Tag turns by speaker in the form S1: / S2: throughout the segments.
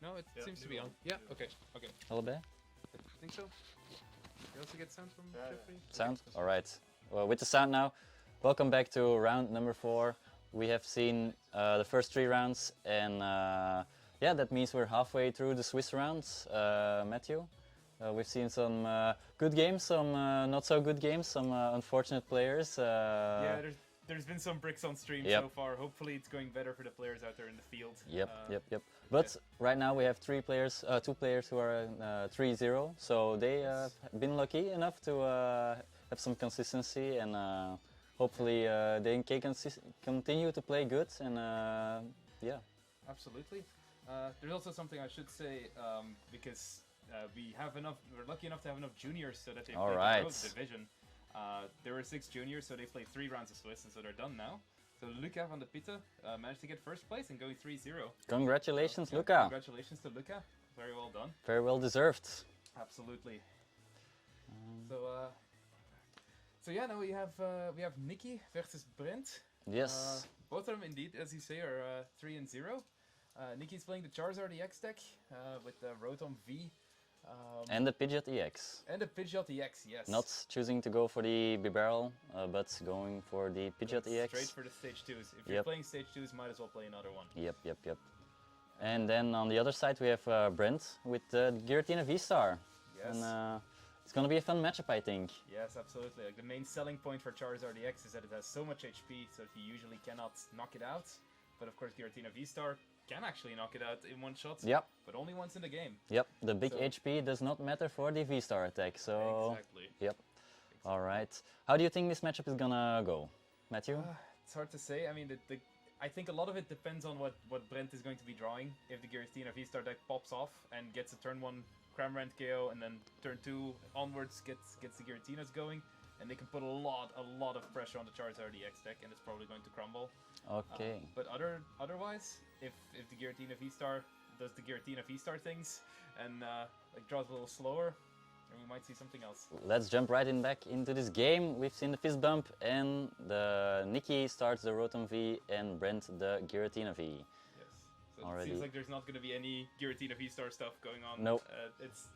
S1: No, it seems to be on. Yeah, okay, okay.
S2: A little bit?
S1: I think so. You also get sound from Jeffrey?
S2: Sound? Alright. Well, with the sound now, welcome back to round number 4. We have seen the first 3 rounds, and yeah, that means we're halfway through the Swiss rounds. Matthew, we've seen some good games, some not so good games, some unfortunate players.
S3: Yeah, there's been some bricks on stream
S2: Yep.
S3: so far. Hopefully it's going better for the players out there in the field.
S2: Yep. But right now we have 2 players who are 3-0, so they have been lucky enough to have some consistency, and hopefully they can continue to play good, and yeah.
S3: Absolutely. There's also something I should say, because we're lucky enough to have enough juniors so that they play the Rose division. There were 6 juniors, so they played 3 rounds of Swiss, and so they're done now. So Luca van de Pitte managed to get first place and going 3-0.
S2: Congratulations,
S3: Yeah,
S2: Luca.
S3: Congratulations to Luca. Very well done.
S2: Very well deserved.
S3: Absolutely. So yeah, now we have Nicky versus Brent.
S2: Yes.
S3: Both of them indeed, as you say, are 3-0. Nicky's playing the Charizard EX deck with the Rotom V.
S2: And the Pidgeot EX.
S3: And the Pidgeot EX, yes.
S2: Not choosing to go for the Bibarel, but going for the Pidgeot EX.
S3: Straight for the stage 2s. If you're playing stage 2s, might as well play another one.
S2: Yep. And then on the other side we have Brent with the Giratina V-Star.
S3: Yes.
S2: And it's gonna be a fun matchup, I think.
S3: Yes, absolutely. Like, the main selling point for Charizard EX is that it has so much HP, so you usually cannot knock it out. But of course, Giratina V-Star can actually knock it out in one shot.
S2: Yep.
S3: But only once in the game.
S2: Yep, the big HP does not matter for the V-Star attack, so...
S3: Exactly.
S2: Yep. Alright. How do you think this matchup is gonna go, Matthew?
S3: It's hard to say. I mean, I think a lot of it depends on what Brent is going to be drawing. If the Giratina V-Star deck pops off and gets a turn 1 Cramorant KO, and then turn 2 onwards gets the Giratinas going, and they can put a lot of pressure on the Charizard EX deck, and it's probably going to crumble.
S2: Okay.
S3: But otherwise, if the Giratina V-Star does the Giratina V-Star things and like draws a little slower, then we might see something else.
S2: Let's jump right back into this game. We've seen the fist bump, and the Nicky starts the Rotom V, and Brent the Giratina V.
S3: Yes. So it seems like there's not going to be any Giratina V-Star stuff going on.
S2: Nope.
S3: It's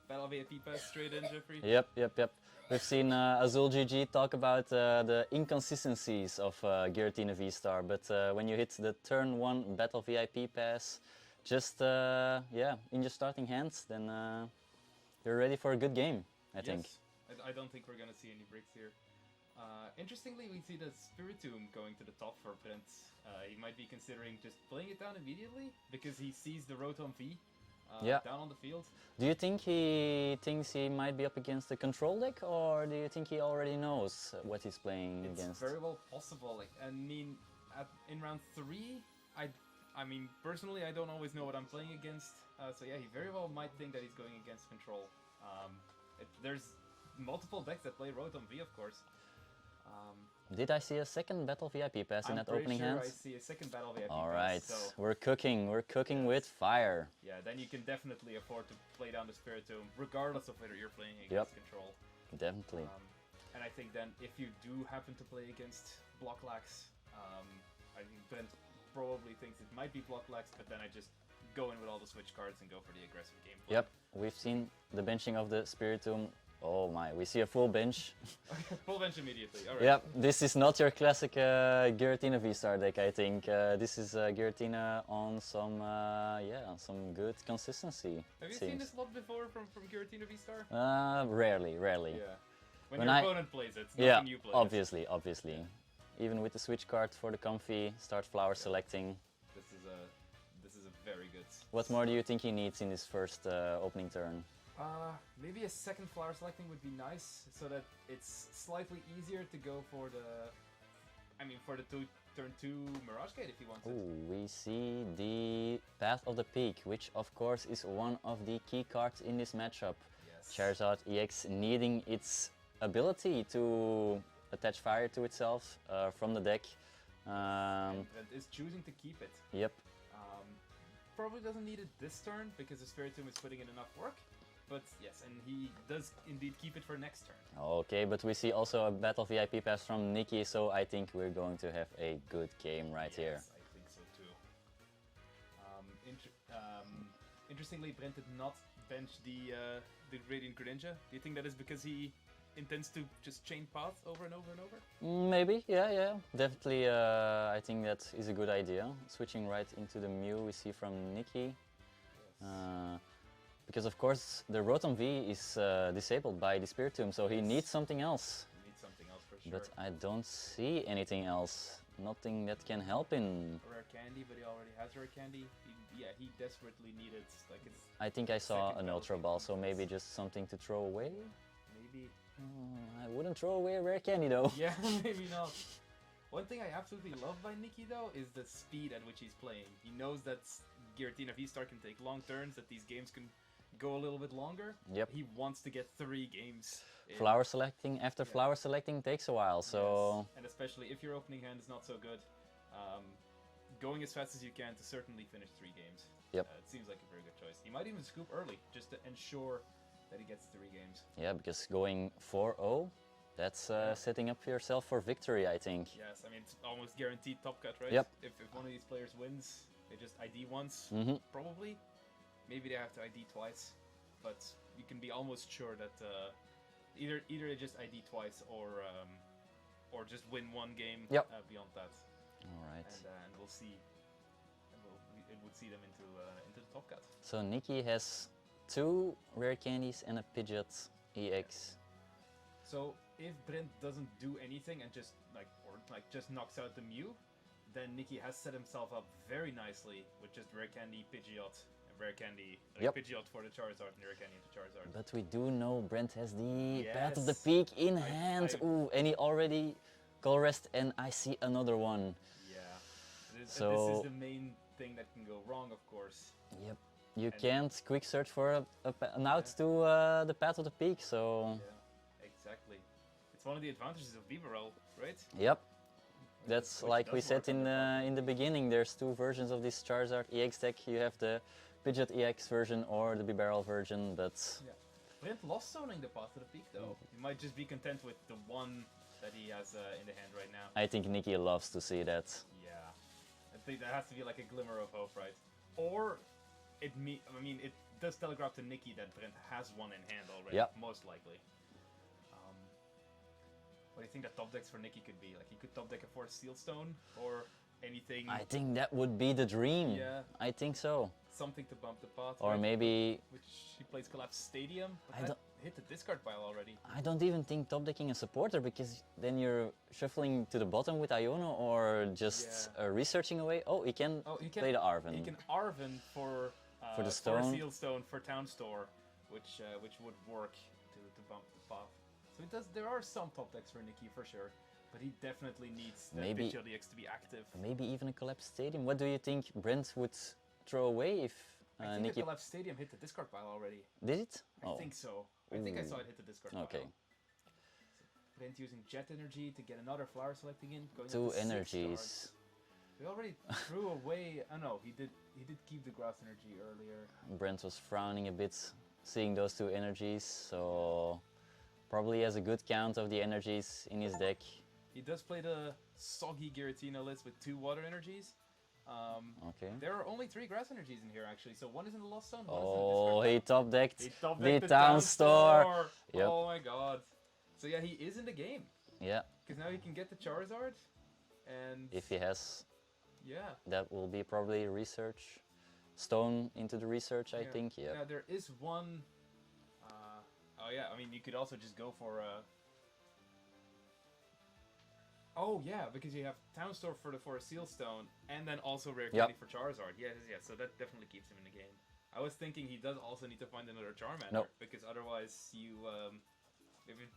S3: Battle VIP pass straight in, Jeffrey.
S2: Yep. We've seen Azul GG talk about the inconsistencies of Giratina V-Star, but when you hit the turn 1 Battle VIP pass, just in your starting hands, then you're ready for a good game, I think.
S3: I don't think we're gonna see any breaks here. Interestingly, we see the Spiritomb going to the top for Brent. He might be considering just playing it down immediately because he sees the Rotom V down on the field.
S2: Do you think he thinks he might be up against the control deck, or do you think he already knows what he's playing against?
S3: It's very well possible. Like, I mean, in round 3, I mean, personally, I don't always know what I'm playing against. So yeah, he very well might think that he's going against control. There's multiple decks that play Rotom V, of course.
S2: Did I see a second Battle VIP pass in that opening hand?
S3: I see a second Battle VIP
S2: Alright,
S3: pass. So
S2: we're cooking with fire.
S3: yeah, then you can definitely afford to play down the Spiritomb, regardless of whether you're playing against control.
S2: Definitely.
S3: And I think then, if you do happen to play against Blocklax, I think Brent probably thinks it might be Blocklax, but then I just go in with all the switch cards and go for the aggressive gameplay.
S2: Yep, we've seen the benching of the Spiritomb. Oh my, we see a full bench.
S3: Full bench immediately, alright.
S2: Yep, this is not your classic Giratina V-Star deck, I think. This is Giratina on some good consistency.
S3: Have you seen this lot before from Giratina V-Star?
S2: Rarely.
S3: Yeah. When your opponent plays it,
S2: yeah,
S3: nothing you play.
S2: obviously. Even with the switch card for the comfy, start flower selecting.
S3: This is a very good.
S2: What more do you think he needs in this first opening turn?
S3: Maybe a second flower selecting would be nice, so that it's slightly easier to go for the turn 2 Mirage Gate if you want to.
S2: Ooh, we see the Path of the Peak, which of course is one of the key cards in this matchup.
S3: Yes.
S2: Charizard EX needing its ability to attach fire to itself from the deck.
S3: And is choosing to keep it.
S2: Yep.
S3: Probably doesn't need it this turn because the Spiritomb is putting in enough work. But yes, and he does indeed keep it for next turn.
S2: Okay, but we see also a Battle VIP pass from Nicky, so I think we're going to have a good game right here.
S3: Yes, I think so too. Interestingly, Brent did not bench the Radiant Greninja. Do you think that is because he intends to just chain path over and over and over?
S2: Maybe, yeah. Definitely, I think that is a good idea. Switching right into the Mew we see from Nicky.
S3: Yes.
S2: Because of course the Rotom V is disabled by the Spiritomb, so he needs something else.
S3: He needs something else for sure.
S2: But I don't see anything else. Nothing that can help him.
S3: A rare candy, but he already has rare candy. He desperately needed, like, it's...
S2: I think I saw
S3: second
S2: an
S3: battle
S2: Ultra
S3: game.
S2: Ball, so maybe just something to throw away?
S3: Maybe.
S2: I wouldn't throw away a rare candy though.
S3: Yeah, maybe not. One thing I absolutely love by Nicky though is the speed at which he's playing. He knows that Giratina V-Star can take long turns, that these games can go a little bit longer.
S2: Yep.
S3: He wants to get 3 games in.
S2: Flower selecting, after flower selecting takes a while, so...
S3: Yes. And especially if your opening hand is not so good, going as fast as you can to certainly finish 3 games.
S2: Yep.
S3: It seems like a very good choice. He might even scoop early, just to ensure that he gets 3 games.
S2: Yeah, because going 4-0, that's setting up yourself for victory, I think.
S3: Yes, I mean, it's almost guaranteed top cut, right?
S2: Yep.
S3: If one of these players wins, they just ID once, probably. Maybe they have to ID twice, but you can be almost sure that either they just ID twice or just win 1 game beyond that.
S2: All right.
S3: And we'll see. It would see them into the top cut.
S2: So Nicky has 2 rare candies and a Pidgeot EX.
S3: So if Brent doesn't do anything and just just knocks out the Mew, then Nicky has set himself up very nicely with just rare candy, Pidgeot, and rare candy, Pidgeot for the Charizard and rare candy into Charizard.
S2: But we do know Brent has the Path of the
S3: Yes.
S2: Peak in hand. Ooh, and he already Call Rest, and I see another one.
S3: Yeah. This is
S2: So
S3: the main thing that can go wrong, of course.
S2: yep, you can't quick search for an out to the Path of the Peak, so...
S3: Yeah, exactly. It's one of the advantages of Bibarel, right?
S2: Yep. That's
S3: Which
S2: like we
S3: does
S2: said
S3: work on
S2: in the beginning, there's 2 versions of this Charizard EX deck. You have the Pidgeot EX version or the Bibarel version, but...
S3: Yeah. Brent lost zoning the Path of the Peak, though. He might just be content with the one that he has in the hand right now.
S2: I think Nicky loves to see that.
S3: Yeah. I think that has to be like a glimmer of hope, right? Or it does telegraph to Nicky that Brent has one in hand already, most likely. What do you think that top decks for Nicky could be? Like, he could top deck a Forest Seal Stone or anything.
S2: I think that would be the dream.
S3: Yeah.
S2: I think so.
S3: Something to bump the path.
S2: Or
S3: right?
S2: maybe...
S3: Which he plays Collapse Stadium, but
S2: I
S3: that
S2: don't-
S3: hit the discard pile already.
S2: I don't even think top decking a supporter, because then you're shuffling to the bottom with Iono or just researching away. Oh, he can play the Arven.
S3: He can Arven for
S2: the
S3: For
S2: stone.
S3: Seal Stone for Town Store, which would work to bump the path. So it does. There are some top decks for Nicky for sure, but he definitely needs the
S2: Maybe-
S3: Pidgeot DX to be active.
S2: Maybe even a Collapse Stadium. What do you think Brent would throw away if
S3: I think
S2: Nicky...
S3: the Collapse Stadium hit the discard pile already.
S2: Did it?
S3: I think so. I think I saw it hit the discard pile.
S2: Okay.
S3: So Brent using Jet Energy to get another flower selecting in. Going up
S2: 2
S3: to 6
S2: energies.
S3: cards. We already threw away. Oh no, he did keep the Grass Energy earlier.
S2: Brent was frowning a bit seeing those 2 energies, so probably has a good count of the energies in his deck.
S3: He does play the Soggy Giratina list with 2 water energies.
S2: Okay.
S3: There are only 3 grass energies in here actually, so one is in the Lost Zone, one
S2: Oh,
S3: is in
S2: he
S3: the
S2: top decked
S3: discard pile.
S2: the
S3: He top-decked
S2: town store. Yep.
S3: Oh my god. So yeah, he is in the game.
S2: Yeah,
S3: Because now he can get the Charizard, and
S2: if he has,
S3: yeah.
S2: that will be probably research. Stone into the research, I think, yeah.
S3: Now there is one, oh yeah, I mean you could also just go for oh yeah, because you have Town Store for a Seal Stone, and then also Rare Candy for Charizard. Yes, so that definitely keeps him in the game. I was thinking he does also need to find another Charmander, because otherwise you,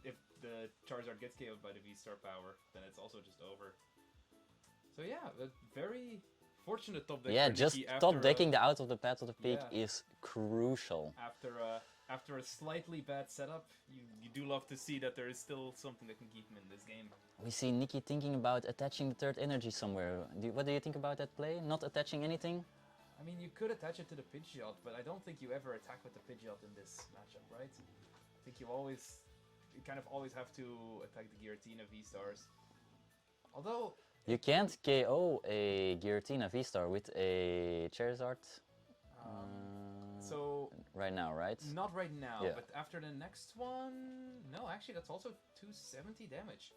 S3: if the Charizard gets KO'd by the V-Star power, then it's also just over. So yeah, a very fortunate top deck.
S2: Yeah,
S3: for
S2: just
S3: Nicky
S2: top
S3: after
S2: decking the out of the Path of the Peak
S3: Yeah.
S2: is crucial.
S3: After a slightly bad setup, you do love to see that there is still something that can keep him in this game.
S2: We see Nicky thinking about attaching the 3rd energy somewhere. What do you think about that play? Not attaching anything?
S3: I mean, you could attach it to the Pidgeot, but I don't think you ever attack with the Pidgeot in this matchup, right? I think you kind of always have to attack the Giratina V-Stars. Although...
S2: You can't KO a Giratina V-Star with a Charizard.
S3: So
S2: right now, right?
S3: not right now,
S2: Yeah.
S3: but after the next one, no, actually that's also 270 damage.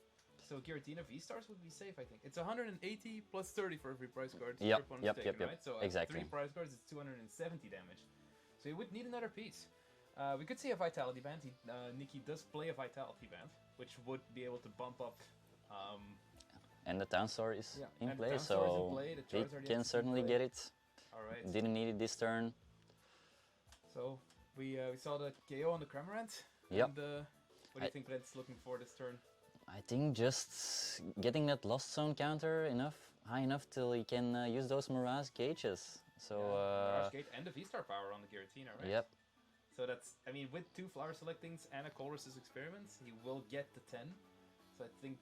S3: So Giratina V-Stars would be safe, I think. It's 180 plus 30 for every prize card.
S2: Yep,
S3: your opponent's
S2: yep,
S3: taken,
S2: yep, yep.
S3: right? So
S2: Exactly.
S3: 3 prize cards, it's 270 damage. So you would need another piece. We could see a Vitality Band. Nicky does play a Vitality Band, which would be able to bump up.
S2: And the Town Store is in
S3: and
S2: play,
S3: Town Store is in
S2: so
S3: play, the
S2: he
S3: Charizard
S2: can
S3: is in
S2: certainly
S3: play.
S2: get it.
S3: All right.
S2: Didn't need it this turn.
S3: So we saw the KO on the Cramorant.
S2: Yep.
S3: And, what do you think Brent's looking for this turn?
S2: I think just getting that Lost Zone counter high enough till he can use those Mirage gauges. So
S3: Mirage Gate and the V-Star power on the Giratina, right?
S2: Yep.
S3: So that's, I mean, with 2 Flower Selectings and a Colress's Experiments, he will get the 10. So I think...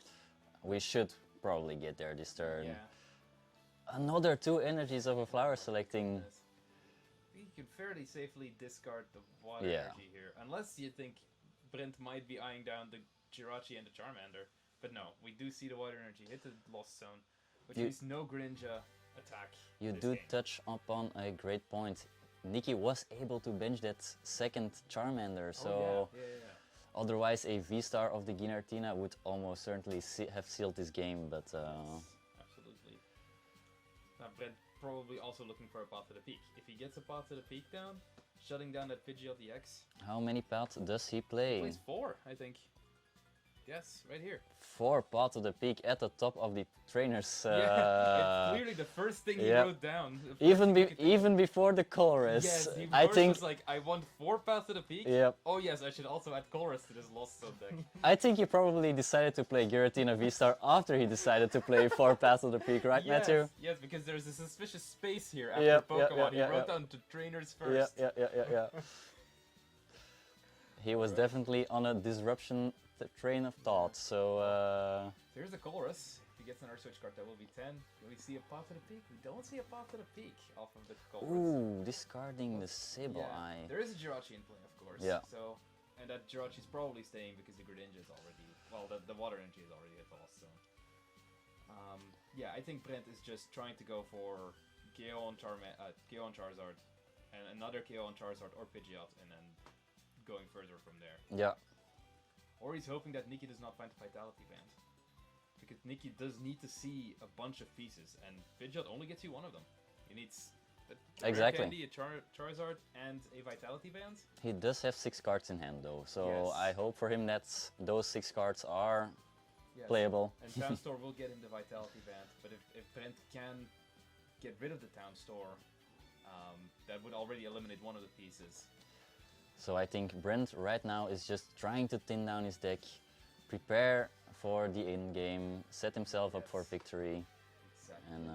S2: We should probably get there this turn.
S3: Yeah.
S2: Another 2 energies of a Flower Selecting.
S3: Yes. You can fairly safely discard the Water
S2: Yeah.
S3: Energy here. Unless you think Brent might be eyeing down the Jirachi and the Charmander. But no, we do see the Water Energy hit the Lost Zone, which means no Greninja attack.
S2: You
S3: this
S2: do
S3: game.
S2: touch upon a great point. Nicky was able to bench that second Charmander, so
S3: Oh, yeah.
S2: otherwise a V-Star of the Giratina would almost certainly have sealed this game, but
S3: Absolutely. Now Brent probably also looking for a path to the peak. If he gets a path to the peak down, shutting down that Pidgeot DX.
S2: how many paths does he
S3: He
S2: play?
S3: plays 4, I think. Yes, right here.
S2: 4 paths to the peak at the top of the trainers.
S3: Yeah, it's clearly the first thing he
S2: yeah.
S3: wrote down. The first
S2: Even
S3: thing he could-
S2: even before the Colress.
S3: Yes, he
S2: I
S3: first
S2: think
S3: was like, I want 4 paths to the peak.
S2: Yep.
S3: Oh yes, I should also add Colress to this Lost Zone deck.
S2: I think he probably decided to play Giratina V-Star after he decided to play 4 paths to the peak, right,
S3: yes,
S2: Matthew?
S3: yes, because there's a suspicious space here after
S2: Yep,
S3: Pokemon.
S2: yeah,
S3: he wrote down the trainers
S2: Yeah,
S3: first.
S2: yeah. He was definitely on a disruption train of thought, so
S3: So here's the Colress. If he gets another switch card, that will be 10. Do we see a path to the peak? We don't see a path to the peak off of the Colress.
S2: ooh, discarding the Sableye.
S3: There is a Jirachi in play, of course.
S2: Yeah.
S3: So, and that Jirachi's probably staying because the Greninja is already, well, the Water Energy is already at Lost Zone. Yeah, I think Brent is just trying to go for KO on Charizard, and another KO on Charizard or Pidgeot, and then going further from there.
S2: Yeah,
S3: Or he's hoping that Nicky does not find the Vitality Band. Because Nicky does need to see a bunch of pieces, and Pidgeot only gets you one of them. He needs a Rare
S2: Exactly.
S3: Candy, a Charizard, and a Vitality Band.
S2: he does have 6 cards in hand though, so
S3: Yes.
S2: I hope for him that those 6 cards are
S3: Yes.
S2: playable.
S3: And Town Store will get him the Vitality Band, but if Brent can get rid of the Town Store, that would already eliminate one of the pieces.
S2: So I think Brent right now is just trying to thin down his deck, prepare for the end game, set himself up for
S3: Yes.
S2: victory,
S3: Exactly.
S2: and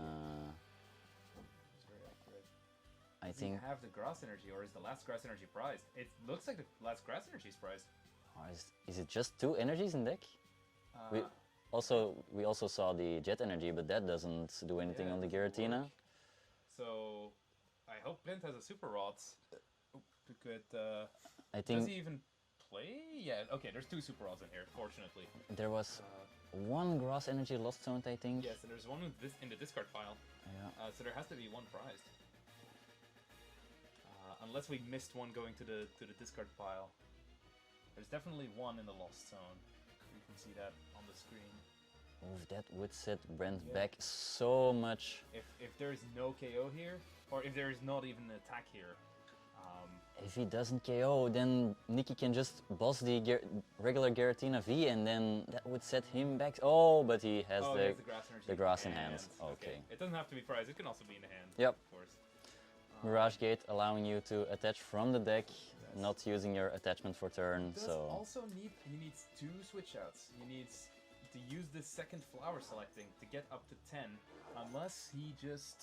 S3: It's very accurate.
S2: I
S3: Does
S2: think
S3: he have the Grass Energy, or is the last Grass Energy prized? It looks like the last Grass Energy is prized.
S2: is it just 2 energies in deck? We also saw the Jet Energy, but that doesn't do anything
S3: Yeah,
S2: on the
S3: it doesn't
S2: Giratina.
S3: work. So I hope Brent has a Super Rods.
S2: I
S3: Does
S2: think
S3: he even play? Yeah, okay, there's 2 Super Rods in here, fortunately.
S2: there was
S3: Uh,
S2: 1 Grass Energy Lost Zone, I think.
S3: yes, and there's one in the discard pile.
S2: Yeah.
S3: So there has to be 1 prized. Unless we missed one going to the discard pile. There's definitely 1 in the Lost Zone. You can see that on the screen.
S2: Oof, that would set Brent
S3: Yeah.
S2: back so much.
S3: If there is no KO here, or if there is not even an attack here,
S2: If he doesn't KO, then Nicky can just boss the regular Giratina V, and then that would set him back. Oh, but he has
S3: he
S2: the
S3: has the Grass Energy
S2: the grass in hand. Okay.
S3: It doesn't have to be prized, it can also be in the hand.
S2: Yep.
S3: Of course.
S2: Mirage Gate allowing you to attach from the deck, not using your attachment for turn.
S3: Does
S2: So
S3: also he needs 2 switch outs. He needs to use this second flower selecting to get up to 10, unless he just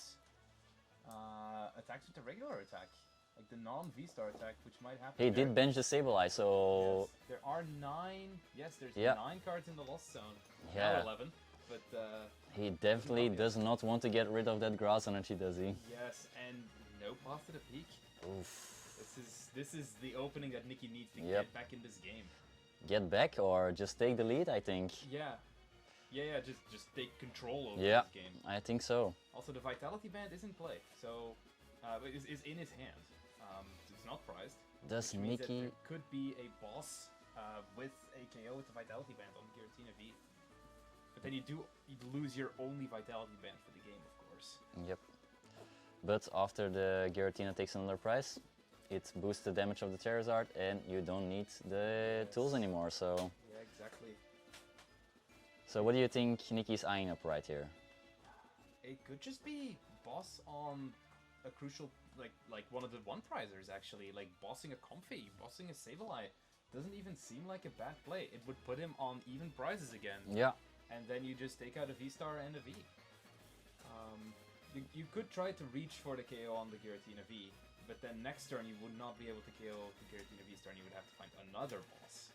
S3: attacks with the regular attack, like the non-V-Star attack, which might happen.
S2: he
S3: there.
S2: did bench the Sableye, so
S3: Yes, there are 9. Yes, there's
S2: Yeah.
S3: 9 cards in the Lost Zone.
S2: Yeah.
S3: Now 11, but
S2: he definitely
S3: Not yet.
S2: does not want to get rid of that grass energy, does he?
S3: yes, and no path to the peak.
S2: Oof.
S3: This is the opening that Nicky needs to
S2: Yep.
S3: get back in this game.
S2: Get back or just take the lead, I think.
S3: Yeah, just take control over
S2: Yeah,
S3: this game.
S2: I think so.
S3: Also, the Vitality Band is in play, so is in his hand. It's not prized.
S2: Does
S3: Which means that
S2: Nicky...
S3: there could be a boss with a KO with the Vitality Band on Giratina V. But then you lose your only Vitality Band for the game, of course.
S2: Yep. But after the Giratina takes another prize, it boosts the damage of the Charizard and you don't need the tools anymore, so...
S3: Yeah, exactly.
S2: So what do you think Nicky's eyeing up right here?
S3: It could just be boss on a crucial, like one of the one prizers actually, like bossing a Comfy, bossing a Sableye. Doesn't even seem like a bad play. It would put him on even prizes again.
S2: Yeah.
S3: And then you just take out a V-Star and a V. You could try to reach for the KO on the Giratina V, but then next turn you would not be able to KO the Giratina V-Star and you would have to find another boss.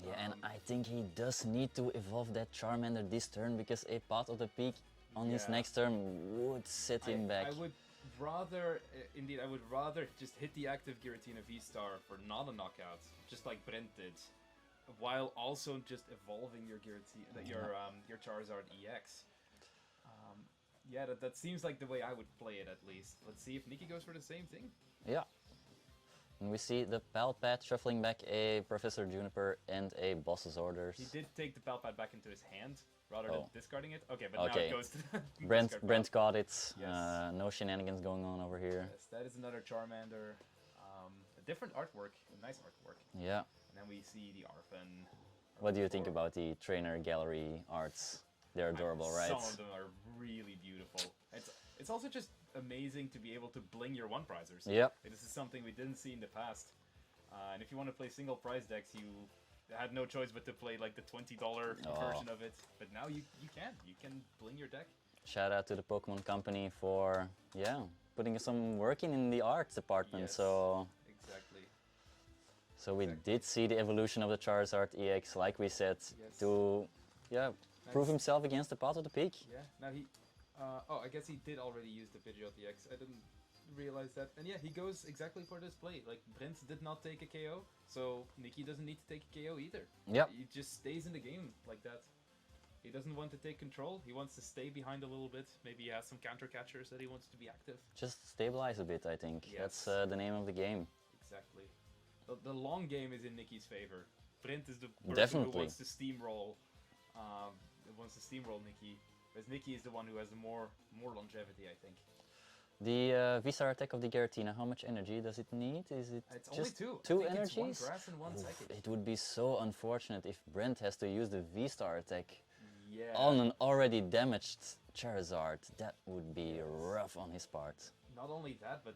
S2: Yeah, and I think he does need to evolve that Charmander this turn because a Path of the Peak on his next turn would set him back.
S3: I would rather, indeed, I would rather just hit the active Giratina V-Star for not a knockout, just like Brent did, while also just evolving your Giratina, your Charizard EX. Yeah, that seems like the way I would play it at least. Let's see if Nicky goes for the same thing.
S2: Yeah. And we see the Palpad shuffling back a Professor Juniper and a Boss's Orders.
S3: He did take the Palpad back into his hand rather than discarding it. Okay, but now
S2: Okay.
S3: it goes to the
S2: Brent got it.
S3: Yes.
S2: No shenanigans going on over here.
S3: Yes, that is another Charmander. A different artwork, a nice artwork.
S2: Yeah.
S3: And then we see the Arfan.
S2: What do you think about the trainer gallery arts? They're adorable, right?
S3: Some of them are really beautiful. It's also just amazing to be able to bling your one prizers.
S2: Yep.
S3: This is something we didn't see in the past. And if you want to play single prize decks, you had no choice but to play like the $20 version of it. But now you can bling your deck.
S2: Shout out to the Pokemon Company for putting some work in the arts department.
S3: Yes,
S2: So
S3: exactly.
S2: So we did see the evolution of the Charizard EX, like we said, to prove himself against the Path of the Peak.
S3: Yeah. Now he. I guess he did already use the Pidgeot EX. I didn't realize that. And yeah, he goes exactly for this play. Like Brent did not take a KO, so Nicky doesn't need to take a KO either.
S2: Yep.
S3: He just stays in the game like that. He doesn't want to take control. He wants to stay behind a little bit. Maybe he has some counter catchers that he wants to be active.
S2: Just stabilize a bit, I think.
S3: Yes.
S2: That's the name of the game.
S3: Exactly. The long game is in Nicky's favor. Brent is the person who wants to steamroll. Nicky. Whereas Nicky is the one who has the more longevity, I think.
S2: The V-Star attack of the Giratina, how much energy does it need? Is it
S3: It's
S2: just
S3: only two.
S2: two
S3: I think
S2: energies?
S3: It's one grass and one psychic.
S2: It would be so unfortunate if Brent has to use the V-Star attack
S3: Yeah.
S2: on an already damaged Charizard. That would be rough on his part.
S3: Not only that, but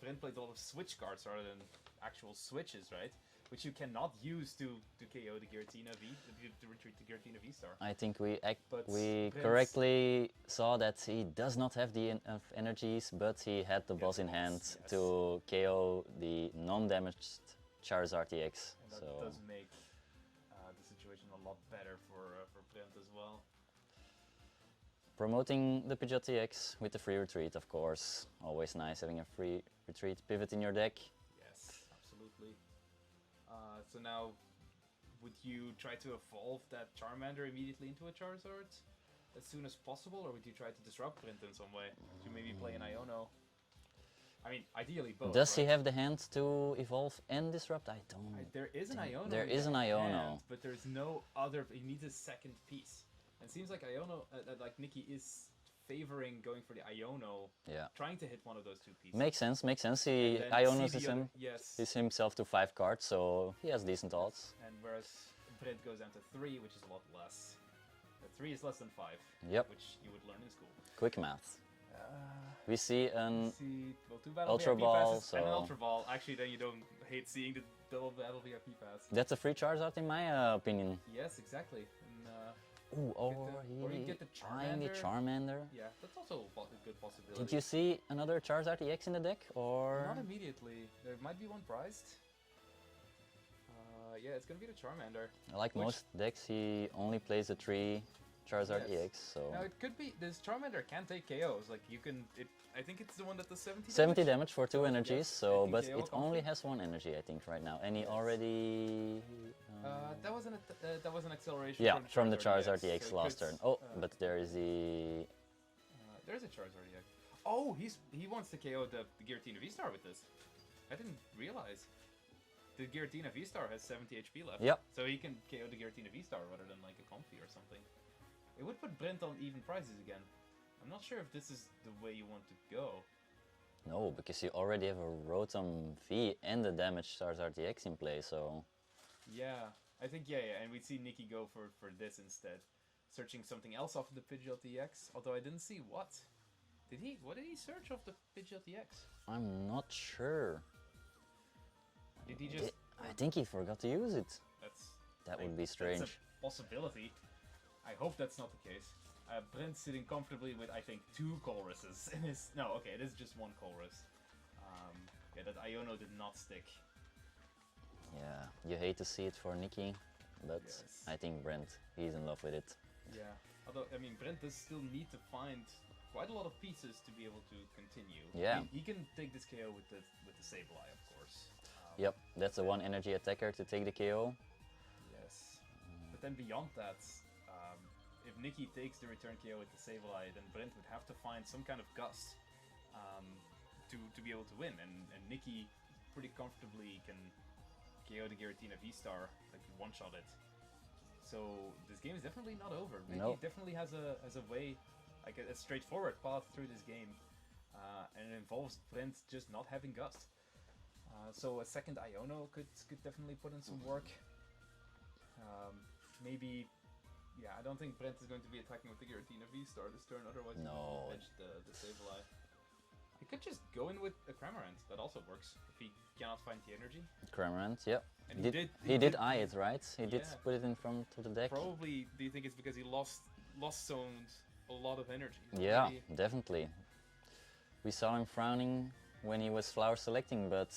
S3: Brent plays a lot of switch cards rather than actual switches, right? Which you cannot use to KO the Giratina V, to retreat the Giratina V-Star.
S2: I think we
S3: Brent's-
S2: correctly saw that he does not have the enough energies, but he had the boss in hand to KO the non-damaged Charizard EX.
S3: And that
S2: So
S3: does make the situation a lot better for Brent as well.
S2: promoting the Pidgeot EX with the free retreat, of course. Always nice having a free retreat pivot in your deck.
S3: Yes, absolutely. So now, would you try to evolve that Charmander immediately into a Charizard as soon as possible, or would you try to disrupt Brent in some way? To maybe play an Iono? I mean, ideally both.
S2: Does he
S3: right?
S2: have the hand to evolve and disrupt? I don't.
S3: There is an Iono.
S2: There
S3: in
S2: is
S3: the
S2: an Iono.
S3: hand, but there's no other. He needs a second piece. And it seems like Iono, like Nicky is favoring going for the Iono, trying to hit one of those two pieces.
S2: Makes sense, makes sense. He
S3: And then
S2: Ionos
S3: see
S2: is
S3: the other-
S2: him.
S3: Yes.
S2: Is himself to 5 cards, so he has decent odds.
S3: And whereas Brent goes down to 3, which is a lot less. 3 is less than 5.
S2: Yep.
S3: Which you would learn in school.
S2: Quick math. We see an
S3: Two Battle
S2: Ultra
S3: VIP
S2: Ball,
S3: passes and an
S2: so-
S3: Ultra Ball. Actually, then you don't hate seeing the double Battle VIP pass.
S2: that's a free Charizard in my opinion.
S3: Yes, exactly. And,
S2: Ooh, or
S3: you get the
S2: eyeing the Charmander.
S3: Yeah, that's also a good possibility.
S2: Did you see another Charizard EX in the deck, or?
S3: Not immediately. There might be one prized. Yeah, it's gonna be the Charmander.
S2: Like most decks, he only plays the 3 Charizard
S3: Yes.
S2: EX, so...
S3: Now it could be this Charmander can take KOs. Like you can. I think it's the one that does 70.
S2: 70 damage for 2
S3: So,
S2: energies,
S3: yes,
S2: so
S3: taking
S2: but
S3: KO
S2: it only
S3: confident.
S2: has 1 energy, I think, right now, and he
S3: Yes.
S2: already.
S3: That was an acceleration.
S2: Yeah, from the Charizard
S3: EX,
S2: EX
S3: so it
S2: last
S3: could,
S2: turn. Oh, but there is the.
S3: There's a Charizard EX. Oh, he wants to KO the Giratina V-Star with this. I didn't realize. The Giratina V-Star has 70 HP left.
S2: Yep.
S3: So he can KO the Giratina V-Star rather than like a Comfy or something. It would put Brent on even prices again. I'm not sure if this is the way you want to go.
S2: No, because you already have a Rotom V and the Damage Stars RTX in play, so...
S3: Yeah, I think, yeah, and we'd see Nicky go for this instead. Searching something else off of the Pidgeot EX, although I didn't see what. What did he search off the Pidgeot EX?
S2: I'm not sure.
S3: Did he just...
S2: I think he forgot to use it. That would be strange.
S3: That's a possibility. I hope that's not the case. Brent's sitting comfortably with, I think, 2 Colruses in his... No, okay, it is just 1 Colrus. Yeah, that Iono did not stick.
S2: Yeah, you hate to see it for Nicky, but
S3: Yes.
S2: I think Brent, he's in love with it.
S3: Yeah, although, I mean, Brent does still need to find quite a lot of pieces to be able to continue.
S2: Yeah.
S3: He can take this KO with the Sableye, of course.
S2: Yep, that's the one energy attacker to take the KO.
S3: Yes. But then beyond that, if Nicky takes the return KO with the Sableye, then Brent would have to find some kind of gust to be able to win. And Nicky pretty comfortably can KO the Giratina V-Star, like one-shot it. So this game is definitely not over. Nicky
S2: Nope.
S3: definitely has a way, like a straightforward path through this game. And it involves Brent just not having gust. So a second Iono could definitely put in some work. Maybe, yeah, I don't think Brent is going to be attacking with the Giratina V-Star this turn, otherwise
S2: No.
S3: he would edge the Sableye. He could just go in with a Cramorant, that also works, if he cannot find the energy.
S2: Cramorant, yep.
S3: And
S2: he did eye it, right? He did
S3: Yeah.
S2: put it in front of the deck.
S3: Probably, do you think it's because he lost zoned a lot of energy?
S2: Yeah,
S3: Maybe-
S2: definitely. We saw him frowning when he was flower selecting, but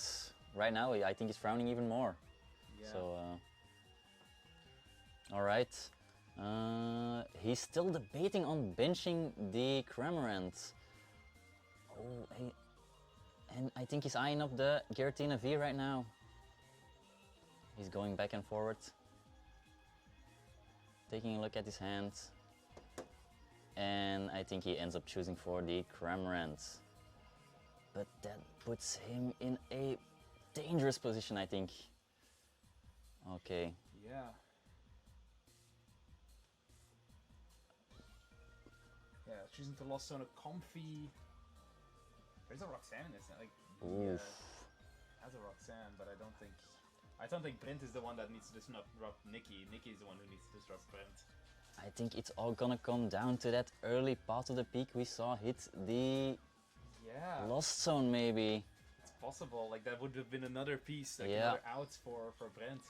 S2: right now I think he's frowning even more.
S3: Yeah.
S2: So, alright. He's still debating on benching the Cramorant. Oh, and I think he's eyeing up the Giratina V right now. He's going back and forward. Taking a look at his hand. And I think he ends up choosing for the Cramorant. But that puts him in a dangerous position, I think. Okay.
S3: Yeah. Yeah, choosing to lost zone a Comfy. There's a Roxanne in this. Like, he
S2: Oof.
S3: has a Roxanne, but I don't think Brent is the one that needs to disrupt Nicky. Nicky is the one who needs to disrupt Brent.
S2: I think it's all gonna come down to that early part of the peak we saw hit the
S3: Yeah.
S2: lost zone, maybe.
S3: It's possible. Like that would have been another piece, like
S2: Yeah.
S3: another out for Brent.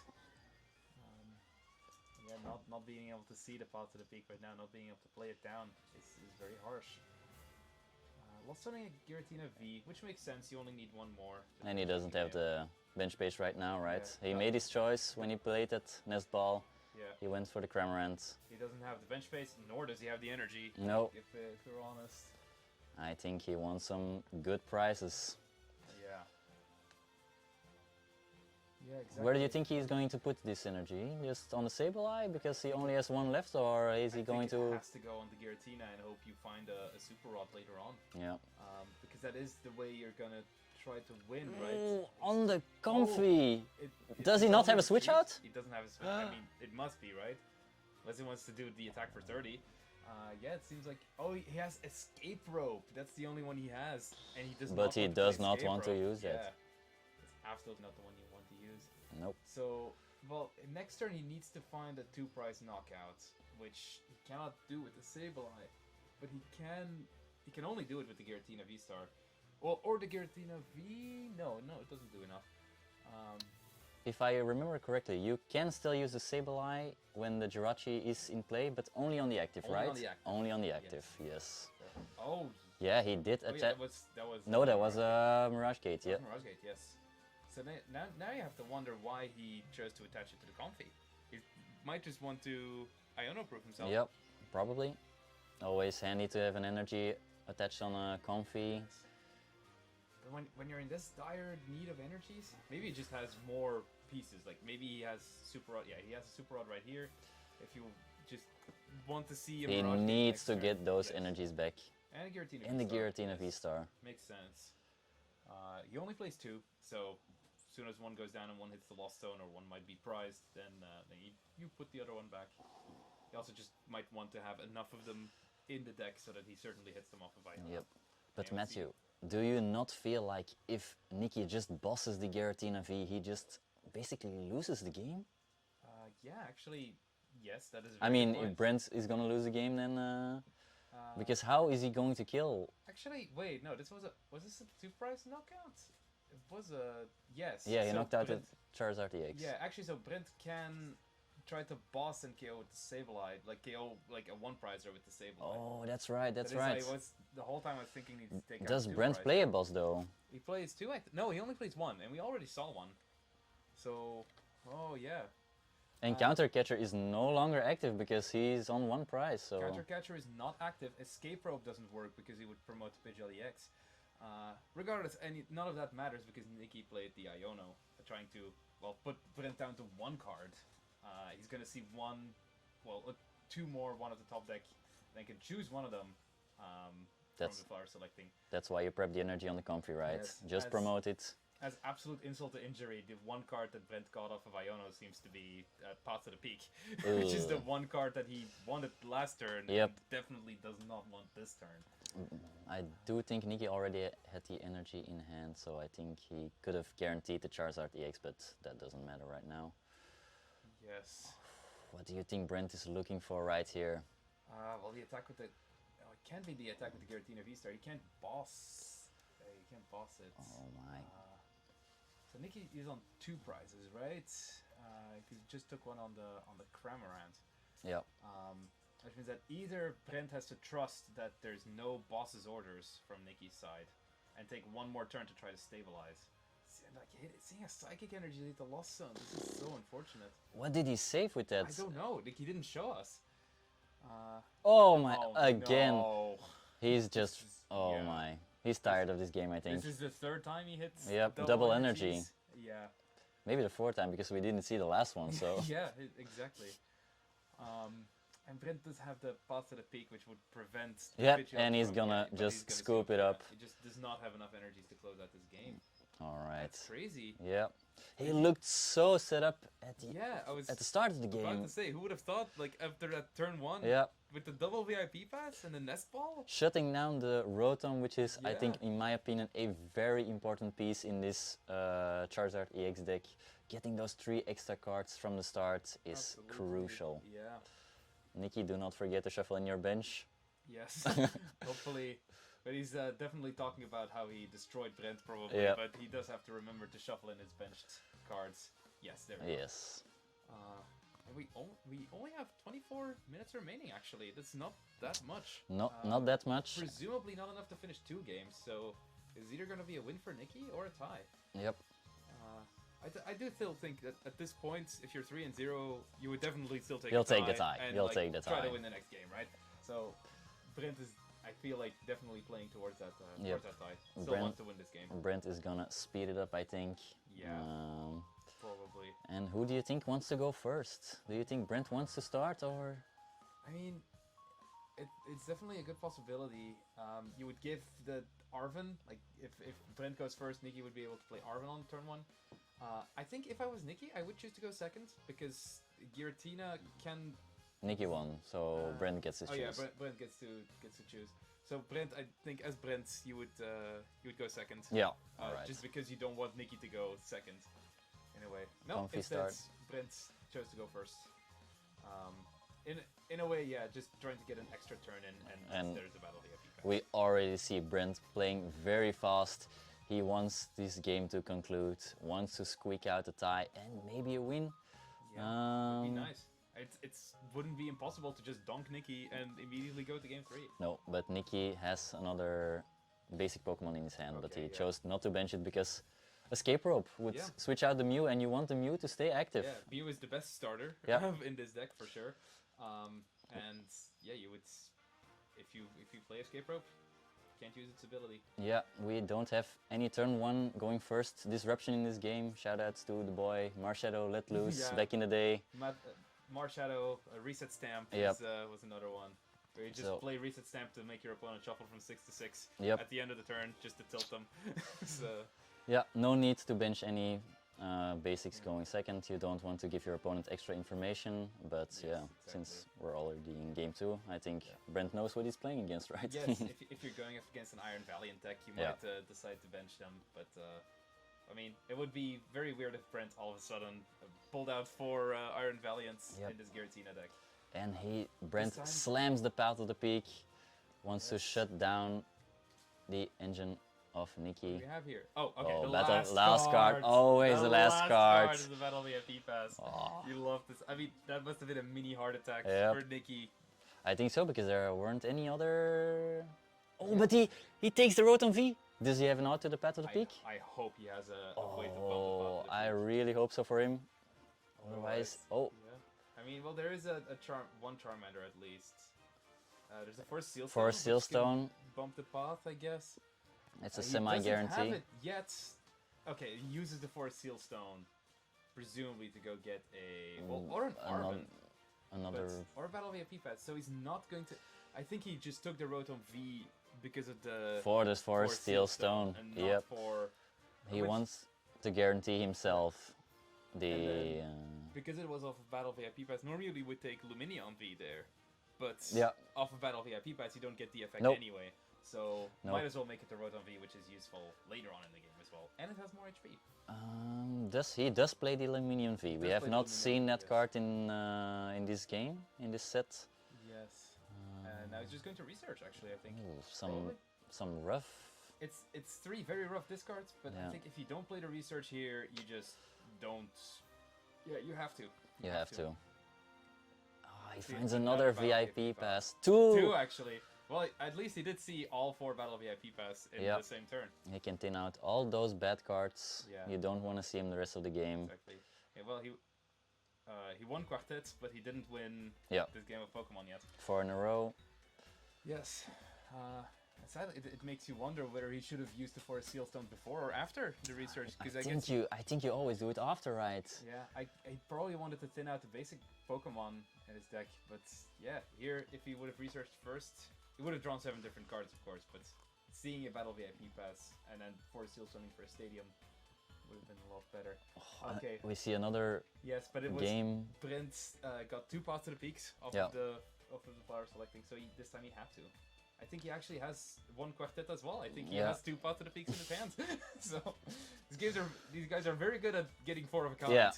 S3: Yeah, not being able to see the path to the peak right now, not being able to play it down is very harsh. Lost zoning a Giratina V, which makes sense. You only need 1 more.
S2: And he doesn't have the bench space right now, right?
S3: Yeah.
S2: He made his choice when he played at Nest Ball.
S3: Yeah.
S2: He went for the Cramorant.
S3: He doesn't have the bench space, nor does he have the energy.
S2: No.
S3: If we're honest.
S2: I think he won some good prizes.
S3: Yeah. Yeah, exactly.
S2: Where do you think he's going to put this energy? Just on the Sableye because he only has 1 left, or is he going
S3: I think
S2: to?
S3: it has to go on the Giratina and hope you find a Super Rod later on.
S2: Yeah.
S3: Because that is the way you're gonna try to win, right?
S2: Oh, on the Comfy.
S3: It
S2: Does he
S3: it's
S2: not
S3: on
S2: have
S3: the
S2: a switch
S3: street.
S2: out?
S3: He doesn't have a switch. I mean, it must be, right? Unless he wants to do the attack for 30. Yeah, it seems like. Oh, he has Escape Rope. That's the only one he has, and he does.
S2: But
S3: not
S2: he
S3: want to
S2: does
S3: play
S2: not
S3: Escape
S2: want to
S3: Rope.
S2: use that.
S3: Yeah, it's absolutely not the one you want to use.
S2: Nope.
S3: So, well, next turn he needs to find a 2-price knockout, which he cannot do with the Sableye, but he can only do it with the Giratina V-Star. Well, or the Giratina V. No, it doesn't do enough.
S2: If I remember correctly, you can still use the Sableye when the Jirachi is in play, but only on the active,
S3: Only
S2: right?
S3: on the active.
S2: Only on the active, yes.
S3: Oh,
S2: Yeah, he did
S3: oh yeah,
S2: attack.
S3: that was.
S2: No, that was Mirage Gate, yeah.
S3: Mirage Gate, yes. So now you have to wonder why he chose to attach it to the Comfy. He might just want to Iono-proof himself.
S2: Yep, probably. Always handy to have an energy attached on a Comfy.
S3: But when you're in this dire need of energies, maybe he just has more pieces. Like maybe he has Super Rod. Yeah, he has a Super Rod right here. If you just want to see a
S2: He
S3: Mirage Gate
S2: needs
S3: next
S2: to
S3: turn,
S2: get those
S3: yes.
S2: energies back.
S3: And a Giratina
S2: And the
S3: V-Star,
S2: Giratina
S3: yes.
S2: V-Star.
S3: Makes sense. He only plays 2, so as soon as one goes down and one hits the Lost Stone, or one might be prized, then you put the other one back. He also just might want to have enough of them in the deck so that he certainly hits them off of Iona.
S2: Yep. But
S3: Yeah, let's see.
S2: Matthew, do you not feel like if Nicky just bosses the Giratina V, he just basically loses the game?
S3: Yeah, actually, yes, that is.
S2: I mean, if Brent is gonna lose the game, then because how is he going to kill?
S3: Actually, wait, no, was this a 2-prize knockout? It was a yes.
S2: Yeah, he
S3: so
S2: knocked out the
S3: Brent,
S2: Charizard EX.
S3: Yeah, actually, so Brent can try to boss and KO with the Sableye, like KO like a 1-prizer with the Sableye.
S2: Oh, that's right, that's
S3: That is,
S2: right.
S3: the whole time I was thinking he'd take out
S2: Does
S3: the
S2: Brent
S3: 2-prize.
S2: play a boss though?
S3: He plays 2. No, he only plays 1, and we already saw 1. So, oh yeah.
S2: And Counter Catcher is no longer active because he's on 1 prize. So
S3: Counter Catcher is not active. Escape Rope doesn't work because he would promote to Pidgeot EX. Regardless, none of that matters because Nicky played the Iono, trying to put Brent down to 1 card. He's gonna see 2 more, 1 at the top deck. Then can choose one of them from the flower selecting.
S2: that's why you prep the energy on the comfy, right?
S3: Yes,
S2: Just promote it.
S3: As absolute insult to injury, the 1 card that Brent got off of Iono seems to be Path to the Peak, which is the 1 card that he wanted last turn.
S2: Yep.
S3: And definitely does not want this turn.
S2: I do think Nicky already had the energy in hand, so I think he could have guaranteed the Charizard EX, but that doesn't matter right now.
S3: Yes.
S2: What do you think Brent is looking for right here?
S3: Well, the attack with the... Oh, it can't be the attack with the Giratina V-Star. You can't boss... you can't boss it.
S2: Oh my.
S3: So Nicky is on 2 prizes, right? He just took one on the Cramorant.
S2: Yep.
S3: Which means that either Brent has to trust that there's no boss's orders from Nicky's side, and take 1 more turn to try to stabilize. Seeing a Psychic Energy lead the Lost Zone, this is so unfortunate.
S2: What did he save with that?
S3: I don't know, he didn't show us.
S2: Oh my,
S3: Oh,
S2: again.
S3: no.
S2: He's just, oh
S3: yeah.
S2: my. He's tired of this game, I think.
S3: This is the 3rd time he hits
S2: Yep, double energy.
S3: energies. Yeah.
S2: Maybe the 4th time because we didn't see the last one, so.
S3: Yeah, exactly. And Brent does have the Path to the Peak, which would prevent...
S2: Yep,
S3: Pidgeot
S2: and he's
S3: from
S2: gonna
S3: getting- but
S2: just
S3: he's gonna
S2: scoop it up.
S3: He just does not have enough energies to close out this game.
S2: Alright.
S3: That's crazy.
S2: Yeah. He looked so set up at the
S3: Yeah, I was
S2: at the start of the
S3: about
S2: game.
S3: to say, who would have thought, like, after that turn 1,
S2: Yeah.
S3: with the double VIP pass and the Nest Ball?
S2: Shutting down the Rotom, which is, I think,
S3: Yeah.
S2: in my opinion, a very important piece in this Charizard EX deck. Getting those 3 extra cards from the start is
S3: Absolutely.
S2: crucial.
S3: Yeah.
S2: Nicky, do not forget to shuffle in your bench.
S3: Yes. Hopefully. But he's definitely talking about how he destroyed Brent, probably.
S2: Yeah.
S3: But he does have to remember to shuffle in his benched cards. Yes, there we go.
S2: Yes.
S3: And we only have 24 minutes remaining, actually. That's not that much.
S2: Not that much.
S3: Presumably not enough to finish 2 games, so it's either going to be a win for Nicky or a tie.
S2: Yep.
S3: I do still think that at this point, if you're 3-0, you would definitely still take
S2: You'll
S3: a tie.
S2: take the tie.
S3: And,
S2: You'll
S3: like,
S2: take the
S3: try
S2: tie.
S3: to win the next game, right? So Brent is, I feel like, definitely playing towards that
S2: Yep.
S3: tie. Still
S2: Brent-
S3: wants to win this game.
S2: Brent is gonna speed it up, I think.
S3: Yeah. Probably.
S2: And who do you think wants to go first? Do you think Brent wants to start or?
S3: I mean, it's definitely a good possibility. You would give the Arven, like if Brent goes first, Nicky would be able to play Arven on turn 1. I think if I was Nicky, I would choose to go second because Giratina can.
S2: Nicky won, so Brent gets his
S3: Oh
S2: choice.
S3: yeah, Brent gets to choose. So Brent, I think as Brent, you would go second.
S2: Yeah. Alright.
S3: Just because you don't want Nicky to go second. In a way. No,
S2: Comfy
S3: instead
S2: start.
S3: Brent chose to go first. In a way, yeah, just trying to get an extra turn in, and there's a battle here.
S2: We already see Brent playing very fast. He wants this game to conclude, wants to squeak out a tie and maybe a win.
S3: Yeah, would be nice. It's wouldn't be impossible to just donk Nicky and immediately go to game 3.
S2: No, but Nicky has another basic Pokemon in his hand, but
S3: Okay,
S2: he
S3: yeah.
S2: chose not to bench it because Escape Rope would
S3: Yeah.
S2: switch out the Mew, and you want the Mew to stay active.
S3: Yeah, Mew is the best starter
S2: Yeah.
S3: in this deck for sure. And yeah, you would if you play Escape Rope, can't use its ability.
S2: Yeah, we don't have any turn 1 going first disruption in this game. Shoutouts to the boy Marshadow Let Loose
S3: Yeah.
S2: back in the day.
S3: Marshadow, Reset Stamp
S2: Yep.
S3: was another one. Where you just
S2: So-
S3: play reset stamp to make your opponent shuffle from 6 to 6
S2: Yep.
S3: at the end of the turn, just to tilt them. So,
S2: Yeah, no need to bench any basics
S3: Yeah.
S2: going second. You don't want to give your opponent extra information, but
S3: Yes,
S2: yeah,
S3: exactly.
S2: since we're already in game 2, I think
S3: Yeah.
S2: Brent knows what he's playing against, right?
S3: yes, if you're going up against an Iron Valiant deck, you
S2: Yeah.
S3: might decide to bench them, but I mean, it would be very weird if Brent all of a sudden pulled out 4 Iron Valiants
S2: Yep.
S3: in this Giratina deck.
S2: And Brent
S3: time-
S2: slams the Path of the Peak, wants to
S3: Yes.
S2: shut down the engine of
S3: What
S2: Nicky.
S3: do we have here? Oh, okay,
S2: Oh,
S3: the
S2: last card, always the last card.
S3: is the Battle VIP pass.
S2: Oh.
S3: You love this. I mean, that must have been a mini heart attack
S2: Yep.
S3: for Nicky.
S2: I think so, because there weren't any other... Oh, but he takes the Rotom V! Does he have an out to the Path of the Peak?
S3: I hope he has a way to bump the
S2: Oh,
S3: Path of the
S2: I
S3: Peak.
S2: really hope so for him. Otherwise, oh,
S3: Yeah. I mean, well, there is one Charmander at least. There's a Force Seal Stone.
S2: for a Seal
S3: which can
S2: Stone,
S3: Bump the path, I guess.
S2: it's a
S3: He doesn't
S2: semi-guarantee.
S3: have it yet. Okay, he uses the Force Seal Stone, presumably to go get a or an Arven,
S2: Another...
S3: or a Battle VIP pass. So he's not going to. I think he just took the Rotom V because of the
S2: For this
S3: Force
S2: Forest Steel Stone,
S3: and not
S2: yep.
S3: for
S2: He
S3: which-
S2: wants to guarantee himself the...
S3: then- because it was off of Battle VIP pass. Normally we would take Luminion V there, but
S2: Yeah.
S3: off of Battle VIP pass you don't get the effect
S2: Nope.
S3: anyway. So
S2: Nope.
S3: might as well make it the Rotom V, which is useful later on in the game as well, and it has more HP.
S2: he does play the Aluminium V. We
S3: does
S2: have
S3: play the
S2: not
S3: Aluminium
S2: seen
S3: V,
S2: that
S3: yes.
S2: card in this game, in this set.
S3: Yes. And now he's just going to research. Actually, I think
S2: Ooh,
S3: Probably.
S2: some rough...
S3: it's 3 very rough discards, but
S2: Yeah.
S3: I think if you don't play the research here, you just don't. Yeah, you have to.
S2: You have to. Oh, he
S3: See,
S2: finds
S3: another
S2: another
S3: Battle
S2: VIP
S3: VIP
S2: pass.
S3: Two
S2: Two!
S3: actually. Well, at least he did see all 4 Battle VIP pass in
S2: Yep.
S3: the same turn.
S2: He can tin out all those bad cards.
S3: Yeah.
S2: You don't want to see him the rest of the game.
S3: Exactly. Yeah, well, he won quartet, but he didn't win
S2: Yeah.
S3: this game of Pokemon yet.
S2: 4 in a row.
S3: Yes. Sadly, it makes you wonder whether he should have used the Forest Seal Stone before or after the research, because I guess
S2: I think you always do it after, right?
S3: yeah, I probably wanted to thin out the basic Pokemon in his deck, but yeah, here if he would have researched first, he would have drawn 7 different cards, of course. But seeing a Battle VIP pass and then Forest Seal Stoning for a Stadium would have been a lot better.
S2: Oh,
S3: Okay.
S2: We see another
S3: Yes, but it was
S2: game.
S3: Brent got 2 Paths to the Peaks off
S2: Yeah.
S3: of the flower selecting, so this time he had to. I think he actually has 1 quartet as well. I think he
S2: Yeah.
S3: has 2 Paths to the Peaks in his hands. So these guys are very good at getting 4 of a kind.
S2: Yeah.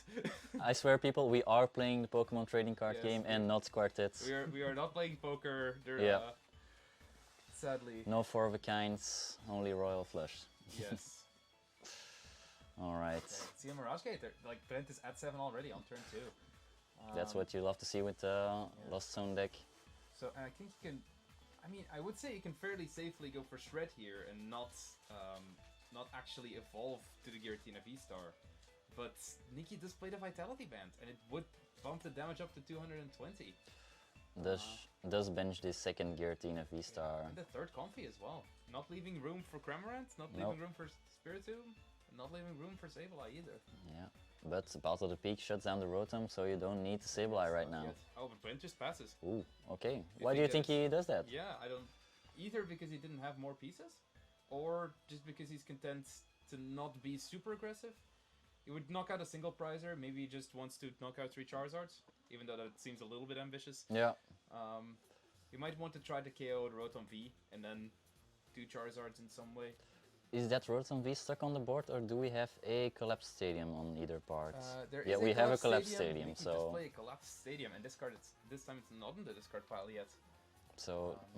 S2: I swear, people, we are playing the Pokemon trading card
S3: Yes,
S2: game and not quartets.
S3: we are not playing poker.
S2: Yeah.
S3: Sadly.
S2: No 4 of a kinds, only Royal Flush.
S3: Yes.
S2: Alright.
S3: Okay. See a Mirage Gate there. Like Brent is at 7 already on turn 2.
S2: That's what you love to see with Lost Zone deck.
S3: So and I think you can. I mean, I would say you can fairly safely go for Shred here and not actually evolve to the Giratina V-Star. But Nicky does play the Vitality Band, and it would bump the damage up to 220.
S2: Does bench this second Giratina V-Star.
S3: And the 3rd Comfy as well. Not leaving room for Cramorant, not leaving room for Spiritomb, and not leaving room for Sableye either.
S2: Yeah, but Battle of the Peak shuts down the Rotom, so you don't need the Sableye right now.
S3: Yet. Oh, but Brent just passes.
S2: Ooh, okay.
S3: You
S2: Why do you
S3: think
S2: think he does that?
S3: Yeah, I don't. Either because he didn't have more pieces, or just because he's content to not be super aggressive. He would knock out a single prizer. Maybe he just wants to knock out 3 Charizards, even though that seems a little bit ambitious.
S2: Yeah.
S3: You might want to try to KO the Rotom V and then do Charizards in some way.
S2: Is that Rotom V stuck on the board, or do we have a collapsed stadium on either part?
S3: There
S2: Yeah,
S3: is
S2: we have a collapsed
S3: Nicky
S2: stadium,
S3: just
S2: so
S3: play a collapsed stadium, and this time it's not in the discard pile yet.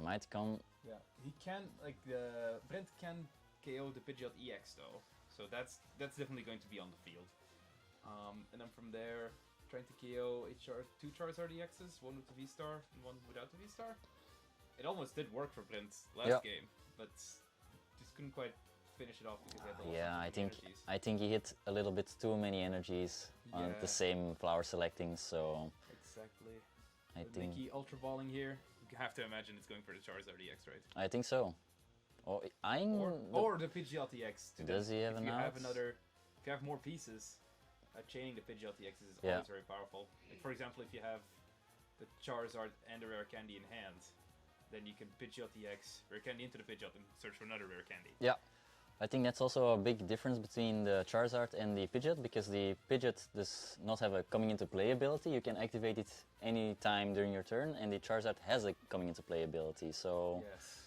S2: might come.
S3: Yeah, he can Brent can KO the Pidgeot EX though, so that's definitely going to be on the field. And then from there, trying to KO 2 Charizard EXs, 1 with the V-Star and 1 without the V-Star. It almost did work for Brent last game, but just couldn't quite finish it off because he had the
S2: Yeah,
S3: lost
S2: I
S3: too
S2: think
S3: many energies.
S2: I think he hit a little bit too many energies on
S3: Yeah.
S2: the same flower selecting, so
S3: Exactly.
S2: I
S3: With
S2: think
S3: Nicky Ultra Balling here, you have to imagine it's going for the Charizard EX, right?
S2: I think so. Oh,
S3: Or the Pidgeot EX.
S2: Does he have
S3: if
S2: an
S3: you have
S2: out?
S3: if you have more pieces, chaining the Pidgeot EXs is
S2: Yeah.
S3: always very powerful. Like for example, if you have the Charizard and the Rare Candy in hand, then you can Pidgeot the X, Rare Candy into the Pidgeot, and search for another Rare Candy.
S2: Yeah. I think that's also a big difference between the Charizard and the Pidgeot, because the Pidgeot does not have a coming into play ability. You can activate it any time during your turn, and the Charizard has a coming into play ability. So
S3: Yes.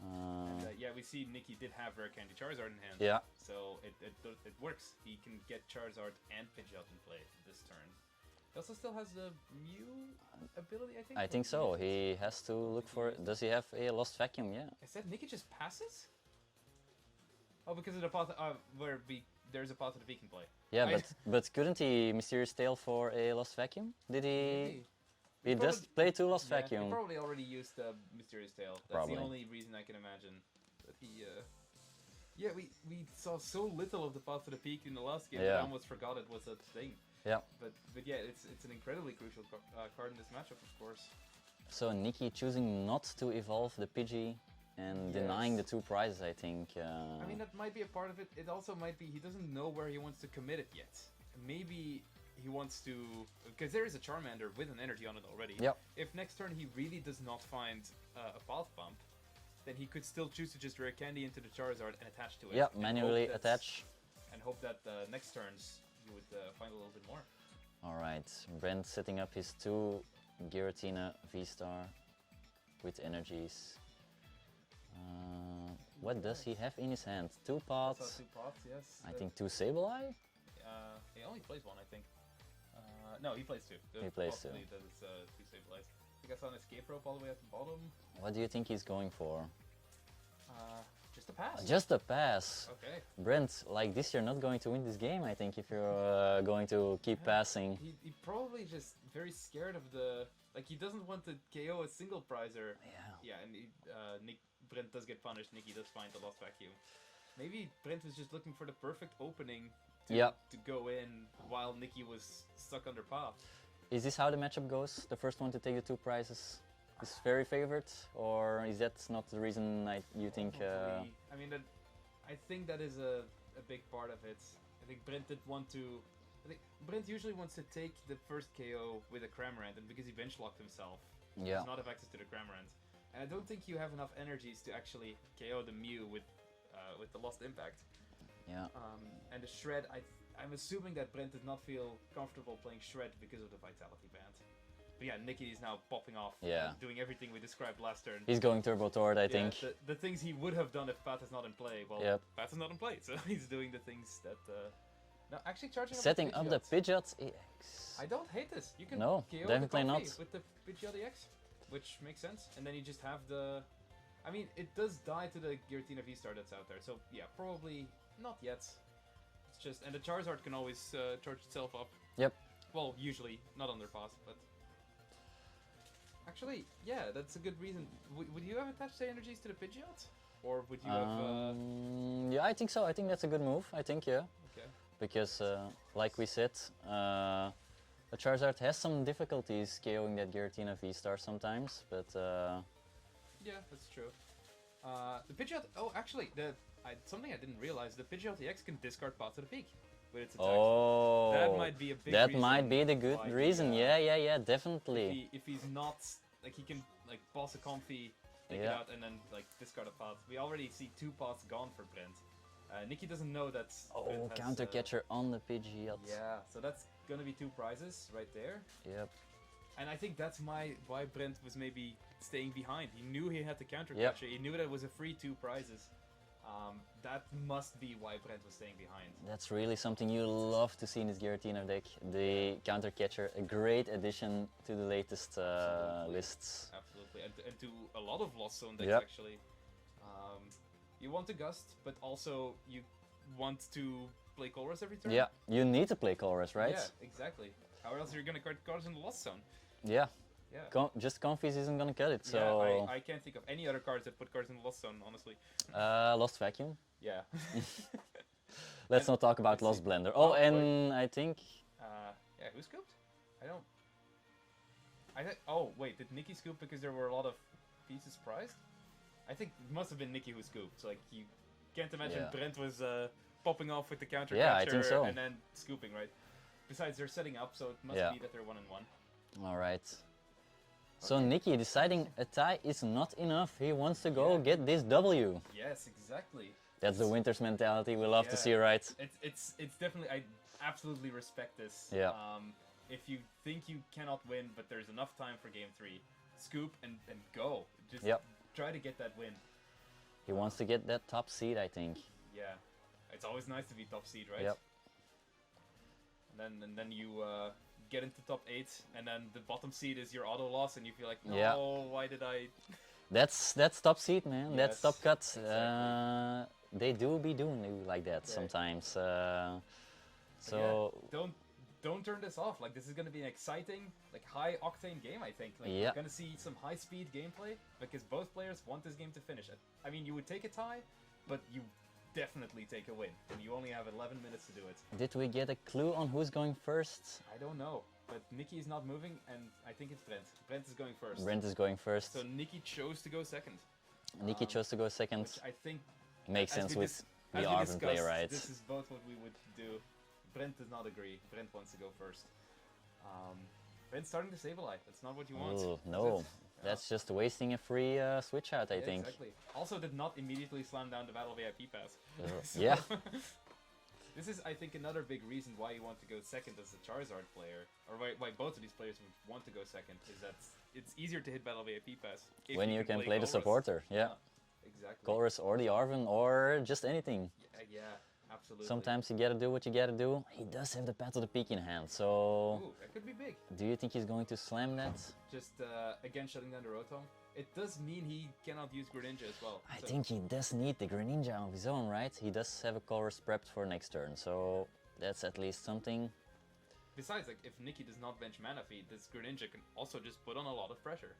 S3: And, yeah, we see Nicky did have Rare Candy Charizard in hand.
S2: yeah,
S3: So it works. He can get Charizard and Pidgeot in play this turn. He also still has the Mew ability, I think.
S2: I think so. He has to look for. Does he have a Lost Vacuum? Yeah.
S3: I said Nicky just passes. Oh, because of the path where there's a path to the beacon play.
S2: Yeah, but couldn't he Mysterious Tail for a Lost Vacuum? Did he?
S3: Maybe.
S2: He does play 2 Lost
S3: Yeah,
S2: Vacuum.
S3: he probably already used the Mysterious Tail. That's
S2: Probably.
S3: the only reason I can imagine that he. Yeah, we saw so little of the path to the peak in the last game that
S2: Yeah.
S3: I almost forgot it was a thing.
S2: Yeah.
S3: But yeah, it's an incredibly crucial card in this matchup, of course.
S2: So Nicky choosing not to evolve the Pidgey and denying the
S3: Yes.
S2: 2 prizes, I think.
S3: I mean, that might be a part of it. It also might be he doesn't know where he wants to commit it yet. Maybe he wants to, because there is a Charmander with an energy on it already.
S2: Yep.
S3: If next turn he really does not find a path bump, then he could still choose to just Rare Candy into the Charizard and attach to it.
S2: Yeah,
S3: and
S2: manually
S3: hope
S2: attach.
S3: And hope that next turns you would find a little bit more.
S2: Alright, Brent setting up his 2 Giratina V-Star with energies. What does he have in his hand? 2
S3: That's
S2: pots.
S3: 2 pots, yes.
S2: I think 2 Sableye?
S3: He only plays 1, I think. No, he plays 2.
S2: He plays 2.
S3: Possibly that it's 2 Sableyes. I think I saw an escape rope all the way at the bottom.
S2: What do you think he's going for?
S3: Just a pass.
S2: Just a pass.
S3: Okay.
S2: Brent, like this, you're not going to win this game, I think, if you're going to keep passing.
S3: He probably just very scared of the, like, he doesn't want to KO a single prizer.
S2: Yeah.
S3: Yeah, and Brent does get punished. Nicky does find the Lost Vacuum. Maybe Brent was just looking for the perfect opening to go in while Nicky was stuck under path.
S2: Is this how the matchup goes? The first one to take the 2 prizes is very favored, or is that not the reason you think?
S3: I mean, I think that is a big part of it. I think Brent did want to. I think Brent usually wants to take the first KO with a Cramorant, and because he bench locked himself, he does not have access to the Cramorant. And I don't think you have enough energies to actually KO the Mew with the Lost Impact.
S2: Yeah.
S3: And the Shred, I'm assuming that Brent did not feel comfortable playing Shred because of the Vitality Band. But yeah, Nicky is now popping off, doing everything we described last turn.
S2: He's going Turbo Tord, I think.
S3: The things he would have done if Path is not in play, well, Path is not in play, so he's doing the things that... Now, actually charging
S2: Setting up the Pidgeot EX.
S3: I don't hate this. You can
S2: No,
S3: KO
S2: definitely
S3: the
S2: not.
S3: with the Pidgeot EX, which makes sense. And then you just have the... I mean, it does die to the Giratina V-Star that's out there, so yeah, probably not yet. It's just... And the Charizard can always charge itself up.
S2: Yep.
S3: Well, usually, not under Path, but... Actually, yeah, that's a good reason. Would you have attached the energies to the Pidgeot? Or would you have...
S2: Yeah, I think so. I think that's a good move. I think, yeah.
S3: Okay.
S2: Because, like we said, the Charizard has some difficulties KOing that Giratina V-Star sometimes, but...
S3: Yeah, that's true. The Pidgeot... Oh, actually, something I didn't realize. The Pidgeot EX can discard Path to the Peak with its attacks.
S2: Oh,
S3: that might be a big
S2: that
S3: reason
S2: might be the good
S3: why
S2: reason. Yeah, definitely.
S3: If he's not... Like, he can, like, boss a Comfy, take it out, and then, like, discard a Path. We already see 2 paths gone for Brent. Nicky doesn't know that Brent has,
S2: counter catcher on the Pidgeot.
S3: Yeah, so that's gonna be 2 prizes right there.
S2: Yep.
S3: And I think that's why Brent was maybe staying behind. He knew he had the counter catcher. He knew that it was a free 2 prizes. That must be why Brent was staying behind.
S2: That's really something you love to see in this Giratina deck. The counter catcher, a great addition to the latest lists.
S3: Absolutely, and to a lot of Lost Zone decks actually. You want to Gust, but also you want to play Colress every turn.
S2: Yeah, you need to play Colress, right?
S3: Yeah, exactly. How else are you gonna card cards in the Lost Zone?
S2: Yeah.
S3: Yeah.
S2: Just Comfys isn't gonna cut it, so...
S3: Yeah, I can't think of any other cards that put cards in the Lost Zone, honestly.
S2: Lost Vacuum.
S3: Yeah.
S2: Let's not talk about Lost Blender. Oh, and I think...
S3: yeah, who scooped? Oh, wait, did Nicky scoop because there were a lot of pieces prized? I think it must have been Nicky who scooped. So, like, you can't imagine Brent was popping off with the counter catcher
S2: I think so.
S3: and then scooping, right? Besides, they're setting up, so it must be that they're 1-1.
S2: Alright. So Nicky deciding a tie is not enough. He wants to go
S3: Yeah.
S2: get this W.
S3: Yes, exactly.
S2: That's the Winters mentality we love to
S3: Yeah.
S2: see, right?
S3: It's definitely, I absolutely respect this.
S2: Yeah.
S3: If you think you cannot win, but there's enough time for game 3, scoop and go. Just
S2: Yep.
S3: try to get that win.
S2: He wants to get that top seed, I think.
S3: Yeah, it's always nice to be top seed, right?
S2: Yep.
S3: And then you get into top 8, and then the bottom seed is your auto loss, and you feel like, no,
S2: Yeah.
S3: why did I?
S2: That's top seed, man. That's
S3: Yes,
S2: top cut.
S3: exactly.
S2: They do be doing it like that
S3: Right.
S2: sometimes.
S3: But
S2: So
S3: yeah, don't turn this off. Like, this is gonna be an exciting, like, high octane game. I think. Like,
S2: Yeah.
S3: you're gonna see some high speed gameplay because both players want this game to finish. I mean, you would take a tie, but you definitely take a win, and you only have 11 minutes to do it.
S2: did we get a clue on who's going first?
S3: I don't know, but Nicky is not moving, and I think it's Brent. Brent is going first.
S2: Brent is going first.
S3: So Nicky chose to go second.
S2: Nicky chose to go second.
S3: Which I think
S2: Makes
S3: as
S2: sense
S3: we
S2: with
S3: dis-
S2: the
S3: as we
S2: Arven play,
S3: discussed,
S2: right?
S3: This is both what we would do. Brent does not agree. Brent wants to go first. Brent's starting to save a life. That's not what you want.
S2: Ooh,
S3: is
S2: no,
S3: it?
S2: that's just wasting a free switch out, I
S3: Yeah,
S2: think.
S3: Exactly. Also did not immediately slam down the Battle VIP pass. So-
S2: Yeah.
S3: This is, I think, another big reason why you want to go second as a Charizard player, or why both of these players would want to go second, is that it's easier to hit Battle VIP pass if
S2: When you can play the
S3: Colress.
S2: supporter, yeah.
S3: Exactly.
S2: Colress or the Arven or just anything.
S3: Yeah, absolutely.
S2: Sometimes you gotta do what you gotta do. He does have the Path of the Peak in hand, so
S3: Ooh, that could be big.
S2: do you think he's going to slam that?
S3: Just again shutting down the Rotom. It does mean he cannot use Greninja as well.
S2: I
S3: so-
S2: think he does need the Greninja of his own, right? He does have a Colress prepped for next turn, so that's at least something.
S3: Besides, like, if Nicky does not bench Mana Feed, this Greninja can also just put on a lot of pressure.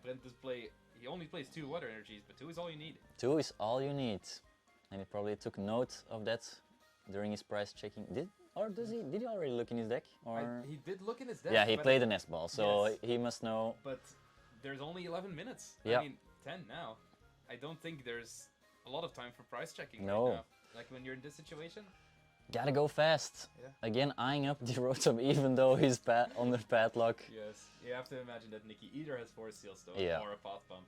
S3: Brent does play. He only plays 2 water energies, but 2 is all you need.
S2: 2 is all you need. And he probably took note of that during his price checking. Did he already look in his deck? Or
S3: He did look in his deck.
S2: yeah, he
S3: but
S2: played the nest ball, so
S3: Yes.
S2: he must know.
S3: But there's only 11 minutes.
S2: Yeah.
S3: I mean, 10 now. I don't think there's a lot of time for price checking
S2: No.
S3: right now. Like, when you're in this situation.
S2: Gotta go fast.
S3: Yeah.
S2: Again, eyeing up the Rotom even though he's under padlock.
S3: Yes. You have to imagine that Nicky either has Forest Seal Stone
S2: Yeah.
S3: or a Path Bump.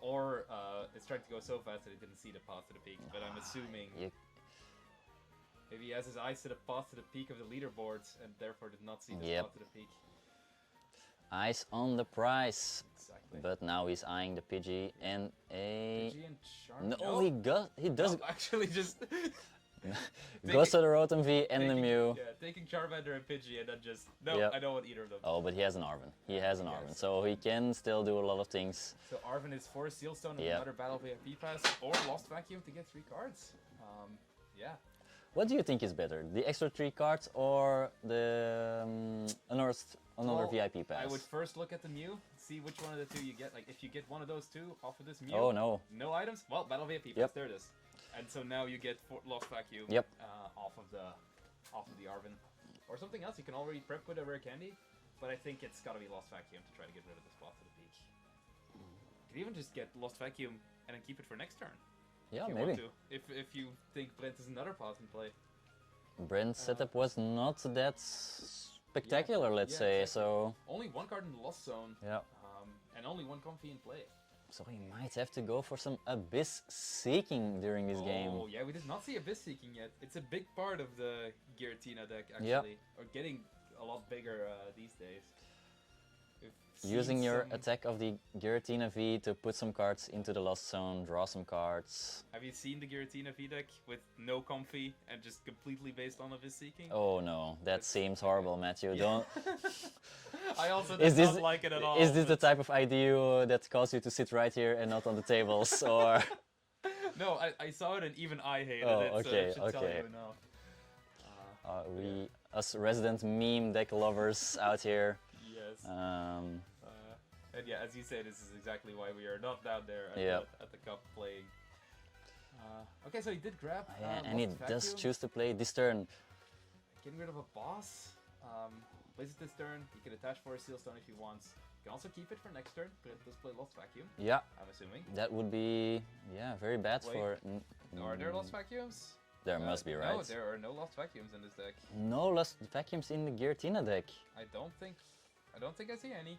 S3: Or it's trying to go so fast that he didn't see the path to the peak. But I'm assuming maybe he has his eyes to the path to the peak of the leaderboard and therefore did not see the
S2: Yep.
S3: path to the peak.
S2: Eyes on the prize.
S3: Exactly.
S2: But now he's eyeing the Pidgey and a...
S3: Pidgey and Charm.
S2: No, he does...
S3: No, actually just
S2: goes to the Rotom V and the Mew.
S3: Yeah, taking Charmander and Pidgey and then just no,
S2: Yep.
S3: I don't want either of them.
S2: Oh, but he has an Arven. He has an Arven,
S3: Yes.
S2: so he can still do a lot of things.
S3: So Arven is Forest Seal Stone and
S2: Yep.
S3: another Battle VIP pass or Lost Vacuum to get 3 cards. Yeah.
S2: What do you think is better, the extra 3 cards or the another
S3: Well,
S2: VIP pass?
S3: I would first look at the Mew, see which one of the 2 you get. Like, if you get one of those 2 off of this Mew,
S2: Oh no.
S3: no items, well, Battle VIP pass,
S2: Yep.
S3: there it is. And so now you get Lost Vacuum
S2: Yep.
S3: off of the Arven. Or something else you can already prep with a Rare Candy, but I think it's gotta be Lost Vacuum to try to get rid of the spot to the peak. You can even just get Lost Vacuum and then keep it for next turn.
S2: Yeah,
S3: if you
S2: maybe.
S3: want to. If you think Brent is another path in play.
S2: Brent's setup was not that spectacular, let's
S3: yeah,
S2: say,
S3: exactly.
S2: so...
S3: Only 1 card in the Lost Zone,
S2: Yeah.
S3: and only 1 Comfy in play.
S2: So he might have to go for some Abyss Seeking during this game.
S3: Oh, yeah, we did not see Abyss Seeking yet. It's a big part of the Giratina deck, actually.
S2: Yep.
S3: Or getting a lot bigger these days. We've
S2: Using
S3: seen
S2: your
S3: some-
S2: attack of the Giratina V to put some cards into the Lost Zone, draw some cards.
S3: Have you seen the Giratina V deck with no Comfy and just completely based on Abyss Seeking?
S2: Oh no, that seems horrible, Matthew. Don't...
S3: I also
S2: Is
S3: did
S2: this,
S3: not like it at all.
S2: is this the type of idea that caused you to sit right here and not on the tables, or...
S3: No, I saw it and even I hated
S2: Oh,
S3: it, so
S2: okay,
S3: it should tell
S2: okay.
S3: you now.
S2: we, us resident meme deck lovers out here,
S3: Yes. And yeah, as you say, this is exactly why we are not down there at,
S2: Yep.
S3: at the cup playing. Okay, so he did grab.
S2: yeah, and he
S3: Lost
S2: does
S3: Vacuum.
S2: choose to play this turn.
S3: Getting rid of a boss. Plays it this turn. He can attach for a Seal Stone if he wants. He can also keep it for next turn. Brent does play Lost Vacuum,
S2: Yeah,
S3: I'm assuming.
S2: that would be, yeah, very bad
S3: Wait,
S2: for...
S3: Are there Lost Vacuums?
S2: There must be, right?
S3: No, there are no Lost Vacuums in this deck.
S2: No Lost Vacuums in the Giratina deck.
S3: I don't think I see any.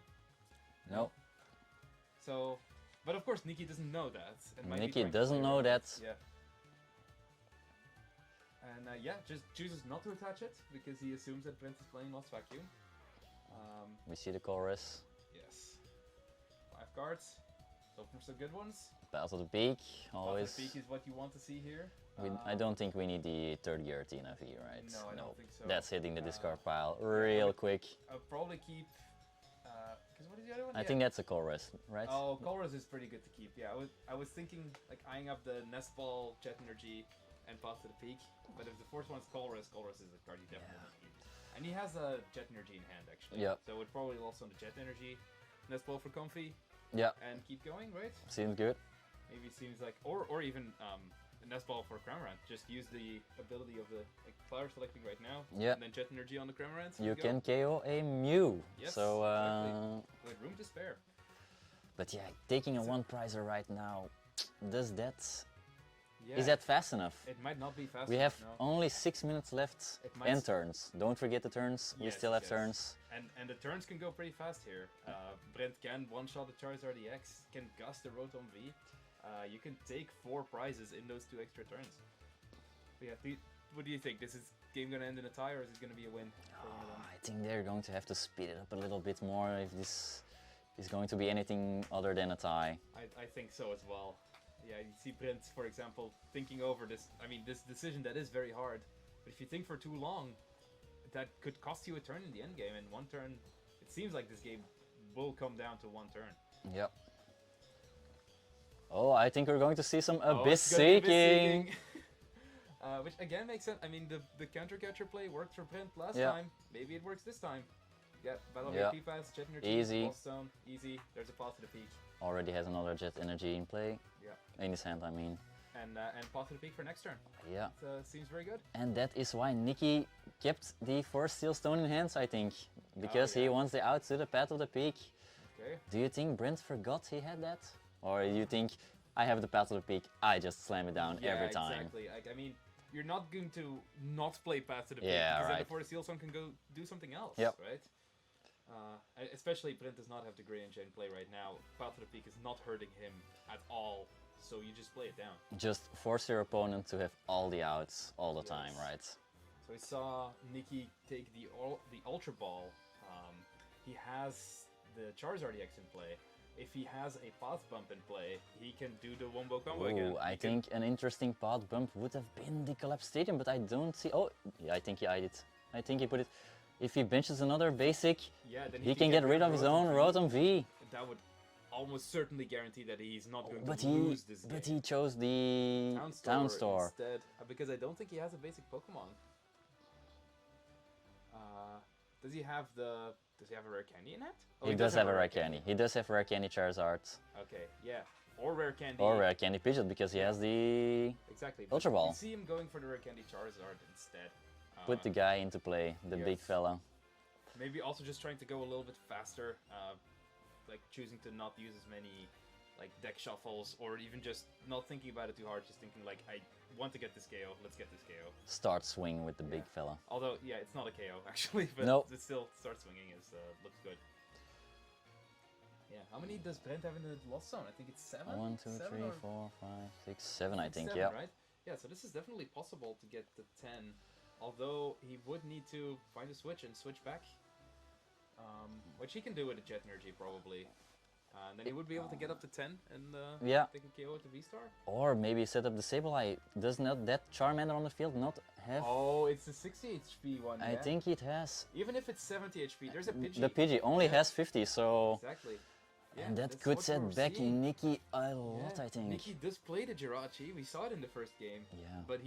S2: No.
S3: So, but of course Nicky doesn't know that. And might be
S2: Nicky
S3: trying to
S2: doesn't
S3: play
S2: know
S3: around
S2: that.
S3: it. Yeah. And yeah, just chooses not to attach it because he assumes that Brent is playing Lost Vacuum.
S2: We see the chorus.
S3: Yes. 5 cards. Hope for some good ones.
S2: Path of the Peak, always.
S3: Path of the Peak is what you want to see here.
S2: I don't think we need the third guillotine V, right?
S3: No, I don't think so.
S2: That's hitting the discard pile real quick.
S3: I'll probably keep. Because what is the other one?
S2: I think that's a chorus, right?
S3: Oh, chorus is pretty good to keep. Yeah, I was thinking like eyeing up the Nest Ball, Jet Energy, and Path to the Peak. But if the fourth one's chorus, chorus is a card you definitely keep. And he has a Jet Energy in hand actually.
S2: Yep.
S3: So it probably also on the Jet Energy, Nest Ball for comfy.
S2: Yeah.
S3: And keep going, right?
S2: Seems good.
S3: Maybe seems like, or even a Nest Ball for Cramorant. Just use the ability of the flower selecting right now.
S2: Yeah.
S3: And then Jet Energy on the Cramorant.
S2: You can KO a Mew.
S3: Yes,
S2: so,
S3: exactly. With room to spare.
S2: But yeah, taking a one prizer right now, does that?
S3: Yeah,
S2: Is that fast enough?
S3: It might not be fast
S2: We
S3: enough,
S2: have
S3: no.
S2: only 6 minutes left and turns. Don't forget the turns. We
S3: Yes,
S2: still have
S3: yes.
S2: turns.
S3: And the turns can go pretty fast here. Brent can one-shot the Charizard EX, can gust the Rotom V. You can take 4 prizes in those 2 extra turns. But yeah, what do you think? This is game gonna end in a tie, or is it gonna be a win for one of them?
S2: I think they're going to have to speed it up a little bit more if this is going to be anything other than a tie.
S3: I think so as well. Yeah, you see Brent, for example, thinking over this. I mean, this decision that is very hard. But if you think for too long, that could cost you a turn in the end game. And one turn, it seems like this game will come down to one turn.
S2: Yep. Oh, I think we're going to see some
S3: Oh,
S2: Abyss
S3: it's gonna be Abyss
S2: Seeking.
S3: Seeking. Which again makes sense. I mean, the counter catcher play worked for Brent last
S2: Yeah.
S3: time. Maybe it works this time. Yeah, Battle
S2: Yeah.
S3: P-Fast, Jet Energy,
S2: Easy.
S3: Lost Zone, easy. There's a Path to the Peak.
S2: Already has another Jet Energy in play.
S3: Yeah.
S2: In his hand, I mean.
S3: And Path to the Peak for next turn.
S2: Yeah.
S3: So seems very good.
S2: And that is why Nicky kept the first Steel Stone in hands, I think. Because
S3: yeah.
S2: he wants the out to the Path of the Peak.
S3: Okay.
S2: Do you think Brent forgot he had that? Or you think, I have the Path of the Peak, I just slam it down every time?
S3: Exactly. Like, I mean, you're not going to not play Path to the Peak,
S2: Yeah,
S3: because
S2: right.
S3: then before the Steel Stone can go do something else,
S2: Yep.
S3: right? Especially Brent does not have the Greninja in play right now. Path to the Peak is not hurting him at all, so you just play it down.
S2: Just force your opponent to have all the outs all the
S3: Yes.
S2: time, right?
S3: So we saw Nicky take the Ultra Ball. He has the Charizard EX in play. If he has a Path Bump in play, he can do the Wombo combo again.
S2: Ooh, I
S3: He can-
S2: think an interesting path bump would have been the Collapse Stadium, but I don't see... Oh, yeah, I think he eyed it. I think he put it... If he benches another basic,
S3: yeah, then
S2: he can get rid of his own Rotom V.
S3: That would almost certainly guarantee that he's not going
S2: But
S3: to
S2: he,
S3: lose this game.
S2: but he chose the
S3: Town Store instead, because I don't think he has a basic Pokemon. Does he have a rare candy in it? Oh,
S2: He does have a rare candy. He does have rare candy Charizard.
S3: Okay, yeah. Or rare candy.
S2: Or rare candy Pidgeot because he has the...
S3: Exactly.
S2: Ultra
S3: but
S2: Ball.
S3: You see him going for the rare candy Charizard instead.
S2: Put the guy into play, the big
S3: yes.
S2: fella.
S3: Maybe also just trying to go a little bit faster, like choosing to not use as many like deck shuffles, or even just not thinking about it too hard, just thinking like, I want to get this KO, let's get this KO.
S2: Start swing with the big fella.
S3: Although, yeah, it's not a KO actually, but
S2: Nope.
S3: it still start swinging is looks good. Yeah, how many does Brent have in the Lost Zone? I think it's 7?
S2: 1, 2, 3, 4, 5, 6, 7, I think,
S3: 7,
S2: yeah.
S3: Right? Yeah, so this is definitely possible to get the 10, although he would need to find a switch and switch back. Which he can do with a Jet Energy, probably. And then he would be able to get up to 10 and
S2: Yeah.
S3: take a KO with the V-Star.
S2: Or maybe set up the Sableye. Does not that Charmander on the field not have...
S3: Oh, it's the 60 HP one,
S2: I
S3: yeah.
S2: think it has.
S3: Even if it's 70 HP, there's a Pidgey.
S2: The Pidgey only
S3: Yeah.
S2: has 50, so...
S3: Exactly. Yeah,
S2: And that
S3: that's
S2: could
S3: what
S2: set
S3: we're
S2: back
S3: seeing.
S2: Nicky a lot,
S3: Yeah,
S2: I think.
S3: Nicky does play the Jirachi, we saw it in the first game.
S2: Yeah.
S3: But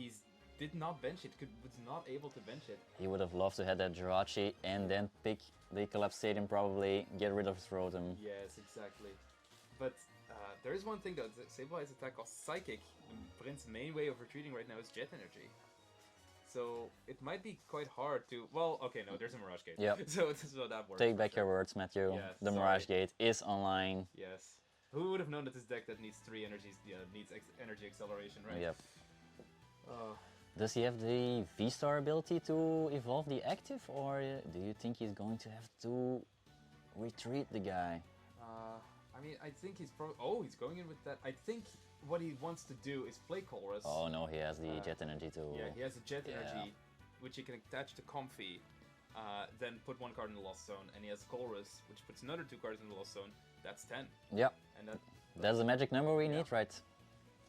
S3: did not bench it, was not able to bench it.
S2: He would have loved to have that Jirachi and then pick the Collapse Stadium, probably get rid of his Rotom.
S3: Yes, exactly. But there is one thing though, Sableye's attack costs Psychic, and Brent's main way of retreating right now is Jet Energy. So it might be quite hard to, well, okay, no, there's a Mirage Gate.
S2: Yep.
S3: so that works.
S2: Take
S3: for
S2: back
S3: sure.
S2: your words, Matthew.
S3: Yeah,
S2: The
S3: sorry.
S2: Mirage Gate is online.
S3: Yes. Who would have known that this deck that needs 3 energies, needs energy acceleration, right?
S2: Yep.
S3: Oh.
S2: Does he have the V-Star ability to evolve the active, or do you think he's going to have to retreat the guy?
S3: I mean, I think he's probably... Oh, he's going in with that. I think what he wants to do is play Chorus.
S2: Oh no, he has the Jet Energy too.
S3: Yeah, he has a Jet
S2: Yeah.
S3: Energy, which he can attach to Comfy, then put 1 card in the Lost Zone, and he has Chorus, which puts another 2 cards in the Lost Zone. That's 10.
S2: Yeah,
S3: And that...
S2: that's the magic number we need, right?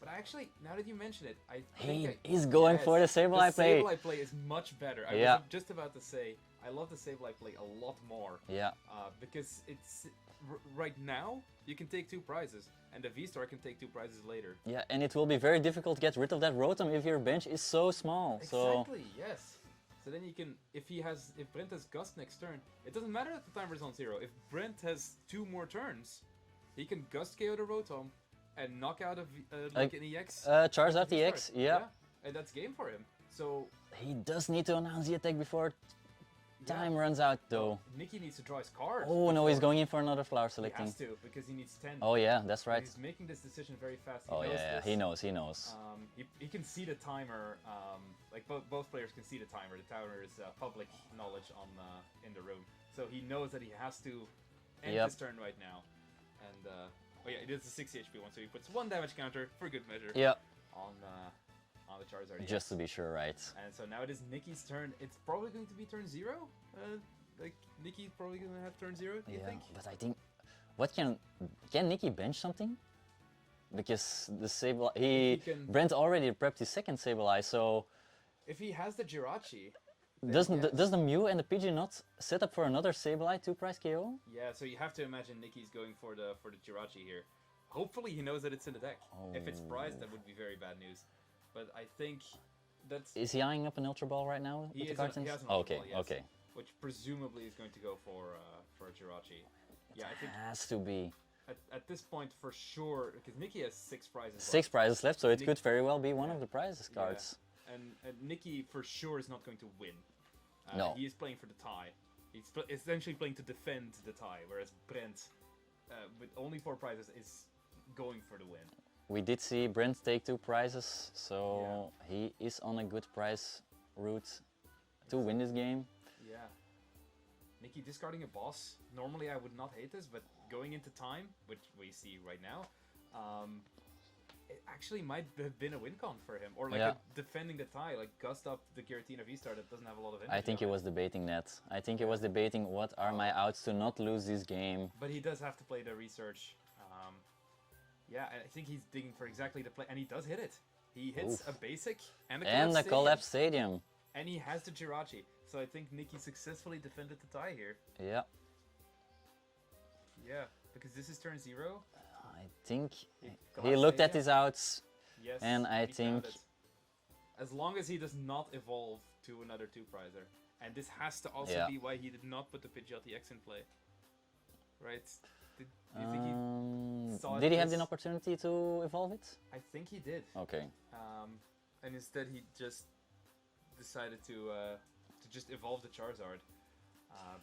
S3: But actually, now that you mention it, I think
S2: He's going for the Sableye play.
S3: The Sableye play is much better. I
S2: Yeah.
S3: was just about to say, I love the Sableye play a lot more.
S2: Yeah.
S3: Because it's right now you can take 2 prizes, and the V-Star can take 2 prizes later.
S2: Yeah, and it will be very difficult to get rid of that Rotom if your bench is so small.
S3: Exactly. Yes. So then you can, if Brent has Gust next turn, it doesn't matter that the timer is on 0. If Brent has 2 more turns, he can Gust KO the Rotom and knock out like an EX.
S2: Charizard EX, yeah.
S3: And that's game for him. So
S2: he does need to announce the attack before time runs out, though.
S3: Nicky needs to draw his card.
S2: Oh no, he's going in for another flower selecting.
S3: He has to, because he needs 10.
S2: Oh yeah, that's right.
S3: He's making this decision very fast.
S2: Oh yeah, he knows, he knows.
S3: He can see the timer. Like both players can see the timer. The timer is public knowledge on in the room, so he knows that he has to end his turn right now. And oh yeah, it is a 60 HP one, so he puts 1 damage counter for good measure.
S2: Yeah.
S3: On the Charizard.
S2: Just to be sure, right?
S3: And so now it is Nicky's turn. It's probably going to be turn 0. Like Nicky's probably going to have turn 0. Do you think?
S2: But I think, what can Nicky bench something? Because the Sableye, Brent already prepped his second Sableye, so
S3: if he has the Jirachi,
S2: does the Mew and the Pidgey not set up for another Sableye 2-price KO?
S3: Yeah, so you have to imagine Nicky's going for the Jirachi here. Hopefully he knows that it's in the deck. If it's prized, that would be very bad news. But I think that's...
S2: Is he eyeing up an Ultra Ball right now with the cards?
S3: He has an Ultra Ball, yes,
S2: okay.
S3: Which presumably is going to go for a Jirachi. Yeah, I think
S2: has to be.
S3: At this point, for sure, because Nicky has 6 prizes.
S2: 6 prizes left, so it could very well be one of the prizes cards.
S3: Yeah. And Nicky for sure is not going to win.
S2: No.
S3: He is playing for the tie. He's essentially playing to defend the tie, whereas Brent, with only 4 prizes, is going for the win.
S2: We did see Brent take 2 prizes, so he is on a good prize route to win this game.
S3: Yeah. Nicky discarding a boss. Normally I would not hate this, but going into time, which we see right now, it actually might have been a win con for him. Or like defending the tie, like gust up the Giratina V-Star that doesn't have a lot of energy.
S2: I think he was debating that. I think he was debating what are my outs to not lose this game.
S3: But he does have to play the research. Yeah, I think he's digging for exactly the play, and he does hit it. He hits a basic and
S2: a collapse stadium.
S3: And he has the Jirachi. So I think Nicky successfully defended the tie here.
S2: Yeah.
S3: Yeah, because this is turn 0.
S2: I think he looked at his outs.
S3: Yes,
S2: and I think...
S3: As long as he does not evolve to another 2-prizer. And this has to also be why he did not put the Pidgeot EX in play. Right? Do you think he saw
S2: did he have the opportunity to evolve it?
S3: I think he did.
S2: Okay.
S3: And instead he just decided to just evolve the Charizard,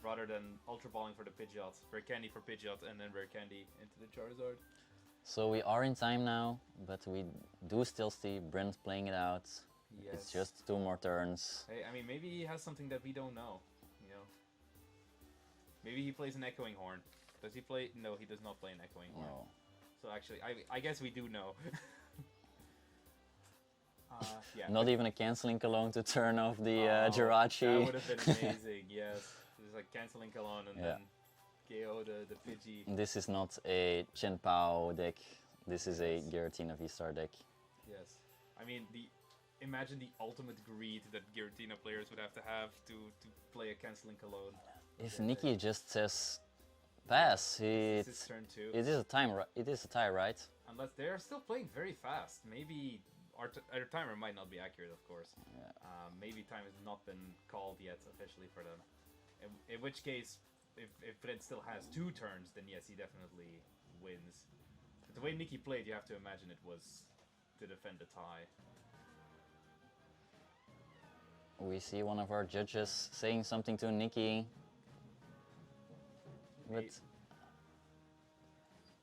S3: rather than Ultra Balling for the Pidgeot, Rare Candy for Pidgeot, and then Rare Candy into the Charizard.
S2: So we are in time now, but we do still see Brent playing it out.
S3: Yes.
S2: It's just 2 more turns.
S3: Hey, I mean, maybe he has something that we don't know, you know? Maybe he plays an Echoing Horn. Does he play? No, he does not play an Echoing Horn.
S2: No.
S3: So actually, I guess we do know. Yeah.
S2: Not even a canceling cologne to turn off the Jirachi.
S3: That would have been amazing, yes. Just like canceling cologne and then KO the Pidgey.
S2: This is not a Chen Pao deck. This is a Giratina V-Star deck.
S3: Yes. I mean, imagine the ultimate greed that Giratina players would have to play a canceling cologne.
S2: If Nicky just says pass,
S3: this is turn 2.
S2: It is a tie, right?
S3: Unless they are still playing very fast. Maybe our timer might not be accurate, of course.
S2: Yeah.
S3: Maybe time has not been called yet officially for them. In which case, if Brent still has 2 turns, then yes, he definitely wins. But the way Nicky played, you have to imagine it was to defend the tie.
S2: We see one of our judges saying something to Nicky. But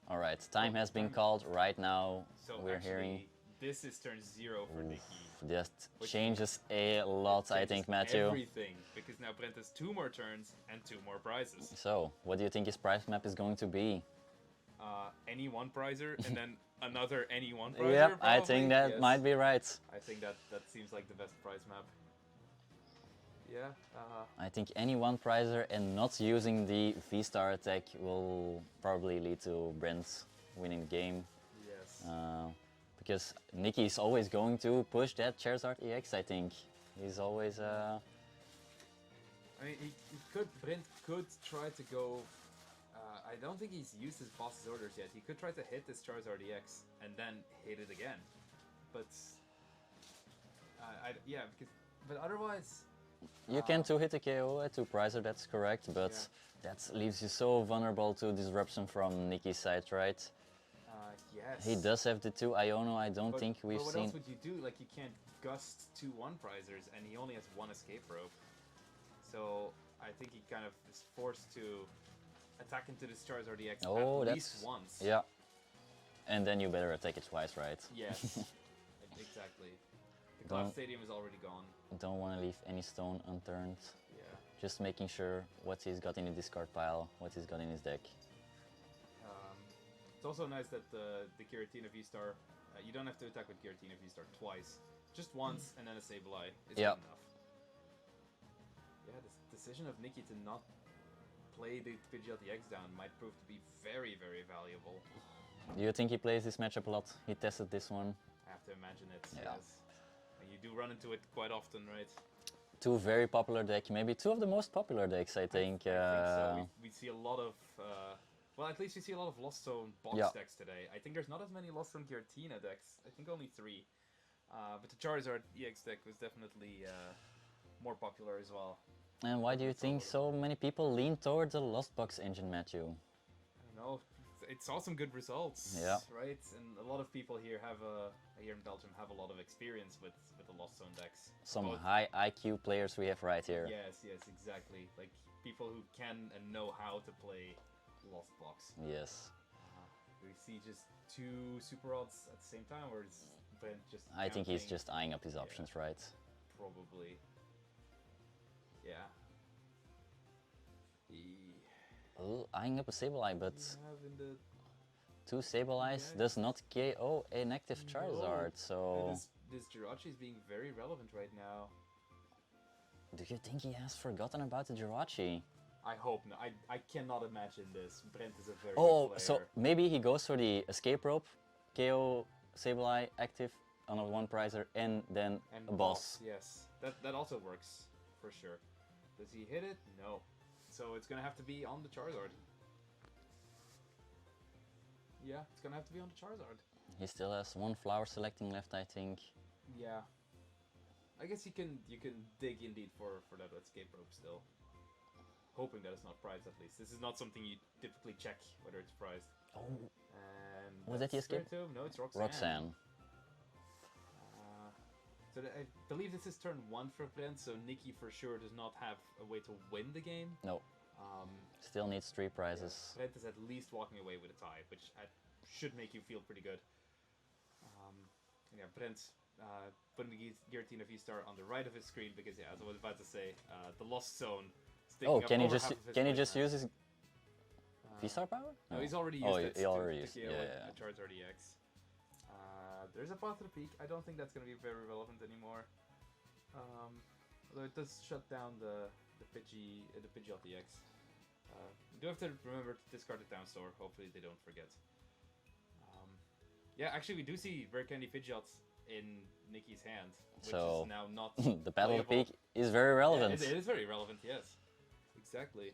S2: all right, time has been called right now.
S3: So
S2: we're hearing.
S3: This is turn 0 for Nicky.
S2: That changes a lot, I think, Matthew.
S3: Everything, because now Brent has 2 more turns and 2 more prizes.
S2: So, what do you think his prize map is going to be?
S3: any one prizer and then another any one prizer.
S2: Yep, I
S3: probably.
S2: think that
S3: Yes.
S2: might be right.
S3: I think that seems like the best prize map. Yeah.
S2: I think any one prizer and not using the V-Star attack will probably lead to Brent winning the game.
S3: Yes.
S2: Because Nicky is always going to push that Charizard EX, I think. He's always...
S3: I mean, Brent could try to go. I don't think he's used his boss's orders yet. He could try to hit this Charizard EX and then hit it again, but but otherwise.
S2: You can two-hit a KO at 2 prizer, that's correct, but that leaves you so vulnerable to disruption from Nicky's side, right?
S3: Yes.
S2: He does have the 2 Iono, I don't think we've
S3: but what
S2: seen...
S3: else would you do? Like, you can't gust 2 1-prizers, and he only has 1 escape rope. So, I think he kind of is forced to attack into this Charizard EX at least once.
S2: Yeah. And then you better attack it twice, right?
S3: Yes. Exactly. The Glass Stadium is already gone.
S2: Don't want to leave any stone unturned.
S3: Yeah.
S2: Just making sure what he's got in the discard pile, what he's got in his deck.
S3: It's also nice that the Giratina V-Star, you don't have to attack with Giratina V-Star twice. Just once and then a Sableye is good enough. Yeah, this decision of Nicky to not play the Pidgeot EX down might prove to be very, very valuable.
S2: Do you think he plays this matchup a lot? He tested this one.
S3: I have to imagine it,
S2: Yeah.
S3: yes. And you do run into it quite often, right?
S2: 2 very popular decks, maybe 2 of the most popular decks, I think.
S3: I think so. We see a lot of, well, at least we see a lot of Lost Zone box decks today. I think there's not as many Lost Zone Giratina decks. I think only 3. But the Charizard EX deck was definitely more popular as well.
S2: And why do you think so many people lean towards the Lost Box engine, Matthew?
S3: I don't know. It saw some good results, right? And a lot of people here here in Belgium have a lot of experience with the Lost Zone decks.
S2: Some high IQ players we have right here.
S3: Yes, exactly. Like people who can and know how to play Lost Box.
S2: Yes.
S3: We see just 2 super odds at the same time, or is Brent just
S2: I think he's just eyeing up his options, right?
S3: Probably. Yeah.
S2: Oh, eyeing up a Sableye, but
S3: Having the
S2: 2 Sableyes does not KO an active Charizard, so...
S3: And this Jirachi is being very relevant right now.
S2: Do you think he has forgotten about the Jirachi?
S3: I hope not. I cannot imagine this. Brent is a very good player.
S2: So maybe he goes for the escape rope, KO Sableye active on a 1 prizer, and then a boss.
S3: Yes, that also works for sure. Does he hit it? No. So it's gonna have to be on the Charizard. Yeah, it's gonna have to be on the Charizard.
S2: He still has 1 flower selecting left, I think.
S3: Yeah. I guess you can dig indeed for that escape rope still. Hoping that it's not prized at least. This is not something you typically check whether it's prized.
S2: Oh.
S3: And
S2: Was that the escape?
S3: No, it's Roxanne.
S2: Roxanne.
S3: So I believe this is turn 1 for Brent, so Nicky for sure does not have a way to win the game.
S2: No. Still needs 3 prizes.
S3: Yeah, Brent is at least walking away with a tie, which should make you feel pretty good. Yeah, Brent putting the Giratina V-Star on the right of his screen because, yeah, as I was about to say, the Lost Zone.
S2: Oh, can he just use his V-Star power?
S3: No, he's already used it.
S2: He already used
S3: it.
S2: Yeah.
S3: A Charizard EX. There's a Path to the Peak. I don't think that's going to be very relevant anymore. Although it does shut down the Pidgeot EX. You do have to remember to discard the down store. Hopefully they don't forget. Yeah, actually we do see Rare Candy Pidgeots in Nicky's hand, which is now not
S2: the Battle of the
S3: playable.
S2: Peak is very relevant.
S3: Yeah, it is very relevant, yes. Exactly.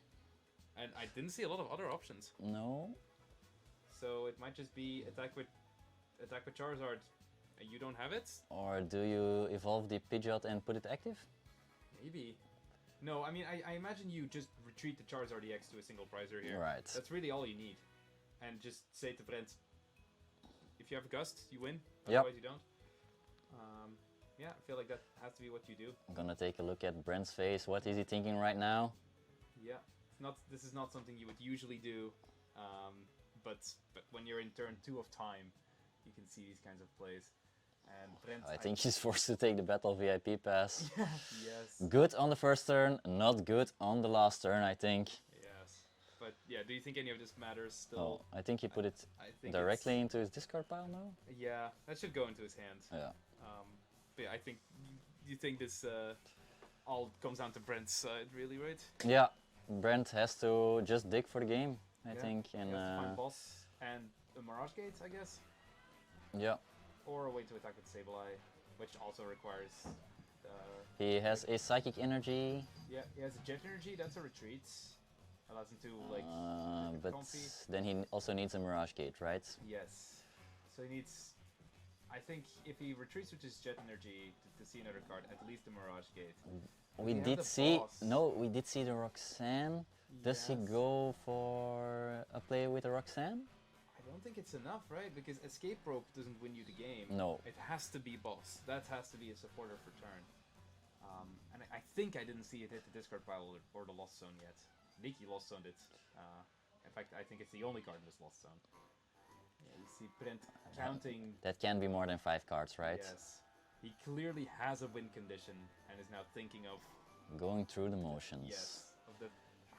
S3: And I didn't see a lot of other options.
S2: No.
S3: So it might just be attack with Charizard, and you don't have it?
S2: Or do you evolve the Pidgeot and put it active?
S3: Maybe. No, I mean, I imagine you just retreat the Charizard EX to a single prizer here.
S2: Right.
S3: That's really all you need. And just say to Brent, if you have a Gust, you win. Otherwise you don't. Yeah, I feel like that has to be what you do.
S2: I'm gonna take a look at Brent's face. What is he thinking right now?
S3: Yeah, this is not something you would usually do. But when you're in turn 2 of time, you can see these kinds of plays. And Brent,
S2: I think he's forced to take the Battle VIP pass.
S3: Yes.
S2: Good on the first turn, not good on the last turn, I think.
S3: Yes. But But yeah, do you think any of this matters
S2: Oh,
S3: still?
S2: I think he put it
S3: I think
S2: directly into his discard pile now.
S3: Yeah, that should go into his hand.
S2: Yeah.
S3: But yeah, I think you think this all comes down to Brent's side, really, right?
S2: Yeah, Brent has to just dig for the game, I think,
S3: He
S2: and
S3: has to find boss and a Mirage Gate, I guess,
S2: yeah,
S3: or a way to attack with Sable Eye, which also requires.
S2: he has a psychic energy,
S3: Yeah, he has a Jet Energy. That's a retreat. Allows him to like.
S2: but
S3: comfy.
S2: then he also needs a Mirage Gate, right?
S3: Yes. So he needs. I think if he retreats with his Jet Energy to see another card, at least the Mirage Gate.
S2: We
S3: have
S2: did
S3: the
S2: see,
S3: boss.
S2: no, we did see the Roxanne. Does he
S3: Yes.
S2: go for a play with a Roxanne?
S3: I don't think it's enough, right? Because Escape Rope doesn't win you the game.
S2: No.
S3: It has to be boss. That has to be a supporter for turn. And I think I didn't see it hit the discard pile or the Lost Zone yet. Nicky Lost Zoned it. In fact, I think it's the only card in this Lost Zone. Yeah, you see Brent counting.
S2: That can be more than 5 cards, right?
S3: Yes. He clearly has a win condition and is now thinking of
S2: Going through the motions.
S3: yes, of the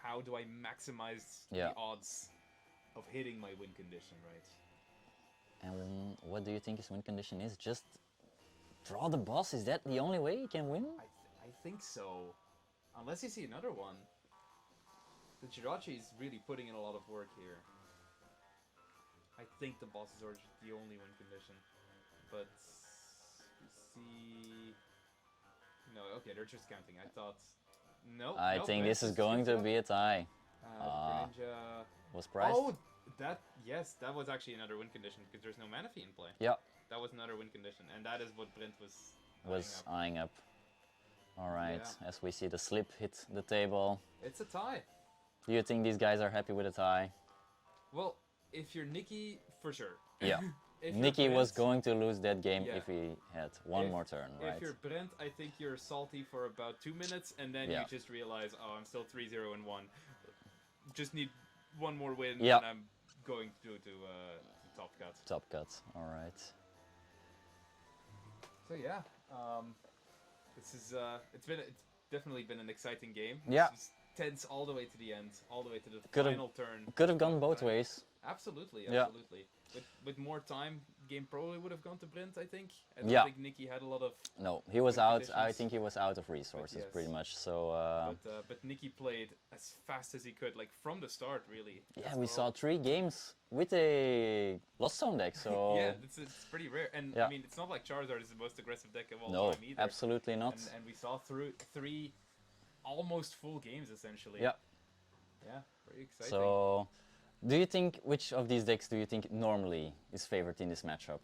S3: how do I maximize
S2: Yeah.
S3: the odds of hitting my win condition, right?
S2: And what do you think his win condition is? Just draw the boss? Is that the only way he can win?
S3: I think so. Unless you see another one. The Jirachi is really putting in a lot of work here. I think the bosses are the only win condition. But you see. No, okay, they're just counting. I thought. No.
S2: I
S3: no,
S2: think
S3: Brent's
S2: this is
S3: just
S2: going to
S3: counting.
S2: be a tie.
S3: Greninja.
S2: Was priced?
S3: Oh, yes, that was actually another win condition because there's no mana fee in play.
S2: Yeah,
S3: That was another win condition, and that is what Brent was
S2: eyeing up. All right,
S3: Yeah.
S2: as we see the slip hit the table.
S3: It's a tie.
S2: Do you think these guys are happy with a tie?
S3: Well, if you're Nicky, for sure.
S2: Yeah.
S3: If you're
S2: Nicky was
S3: Brent-
S2: going to lose that game
S3: Yeah.
S2: if he had one
S3: If-
S2: more turn, right?
S3: If you're Brent, I think you're salty for about 2 minutes, and then
S2: Yeah.
S3: you just realize, oh, I'm still 3-0 and 1. Just need one more win,
S2: Yeah.
S3: and I'm going to top cut.
S2: Top cut, all right.
S3: So yeah, this is it's definitely been an exciting game.
S2: Yeah.
S3: This is tense all the way to the end, all the way to the
S2: Could've-
S3: final turn.
S2: Could have gone both ways.
S3: Absolutely,
S2: Yeah.
S3: absolutely. With more time, game probably would have gone to Brent. I think. I don't
S2: Yeah.
S3: think Nicky had a lot of.
S2: No, he was
S3: Good
S2: out. I
S3: conditions.
S2: think he was out of resources
S3: yes.
S2: pretty much. So
S3: But Nicky played as fast as he could, like from the start, really.
S2: yeah,
S3: That's
S2: we
S3: all.
S2: saw 3 games with a Lost Zone deck. So
S3: Yeah, it's pretty rare, and
S2: Yeah.
S3: I mean, it's not like Charizard is the most aggressive deck of all
S2: no,
S3: time either.
S2: absolutely not.
S3: And we saw through 3 almost full games essentially.
S2: Yeah.
S3: Yeah, pretty exciting.
S2: So, do you think which of these decks do you think normally is favored in this matchup?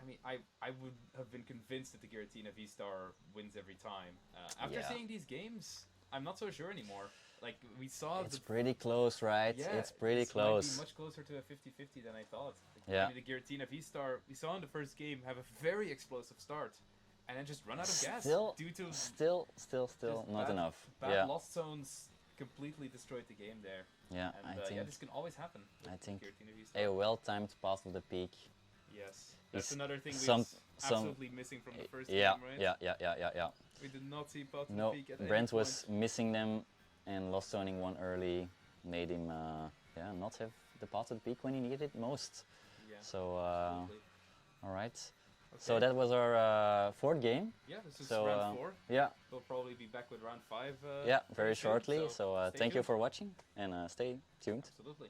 S3: I mean, I would have been convinced that the Giratina V-Star wins every time. After
S2: Yeah.
S3: seeing these games, I'm not so sure anymore. Like, we saw
S2: It's
S3: the...
S2: pretty close, right?
S3: Yeah,
S2: it's pretty
S3: this
S2: close.
S3: might be much closer to a 50-50 than I thought.
S2: Yeah.
S3: I mean, the Giratina V-Star, we saw in the first game, have a very explosive start. And then just run out of gas
S2: Still,
S3: due to
S2: still
S3: just
S2: not
S3: bad-
S2: enough.
S3: bad
S2: Yeah,
S3: lost zones completely destroyed the game there.
S2: yeah.
S3: And
S2: I
S3: yeah,
S2: think
S3: this can always happen with
S2: I think
S3: Giratina V-Star.
S2: a well-timed pass of the peak.
S3: Yes. That's
S2: is
S3: another thing
S2: some-
S3: we're absolutely missing from the first
S2: Yeah,
S3: game, right?
S2: yeah.
S3: We did not see Path to
S2: No,
S3: the Peak at any
S2: Brent
S3: point.
S2: was missing them, and lost zoning one early made him not have the path to the peak when he needed it most.
S3: Yeah,
S2: So
S3: absolutely.
S2: all right. So
S3: Okay.
S2: that was our 4th game.
S3: Yeah, this is
S2: so,
S3: round 4.
S2: Yeah,
S3: We'll probably be back with round 5.
S2: yeah, very
S3: soon,
S2: shortly. So
S3: stay
S2: thank you
S3: tuned.
S2: for watching, and stay tuned.
S3: Absolutely.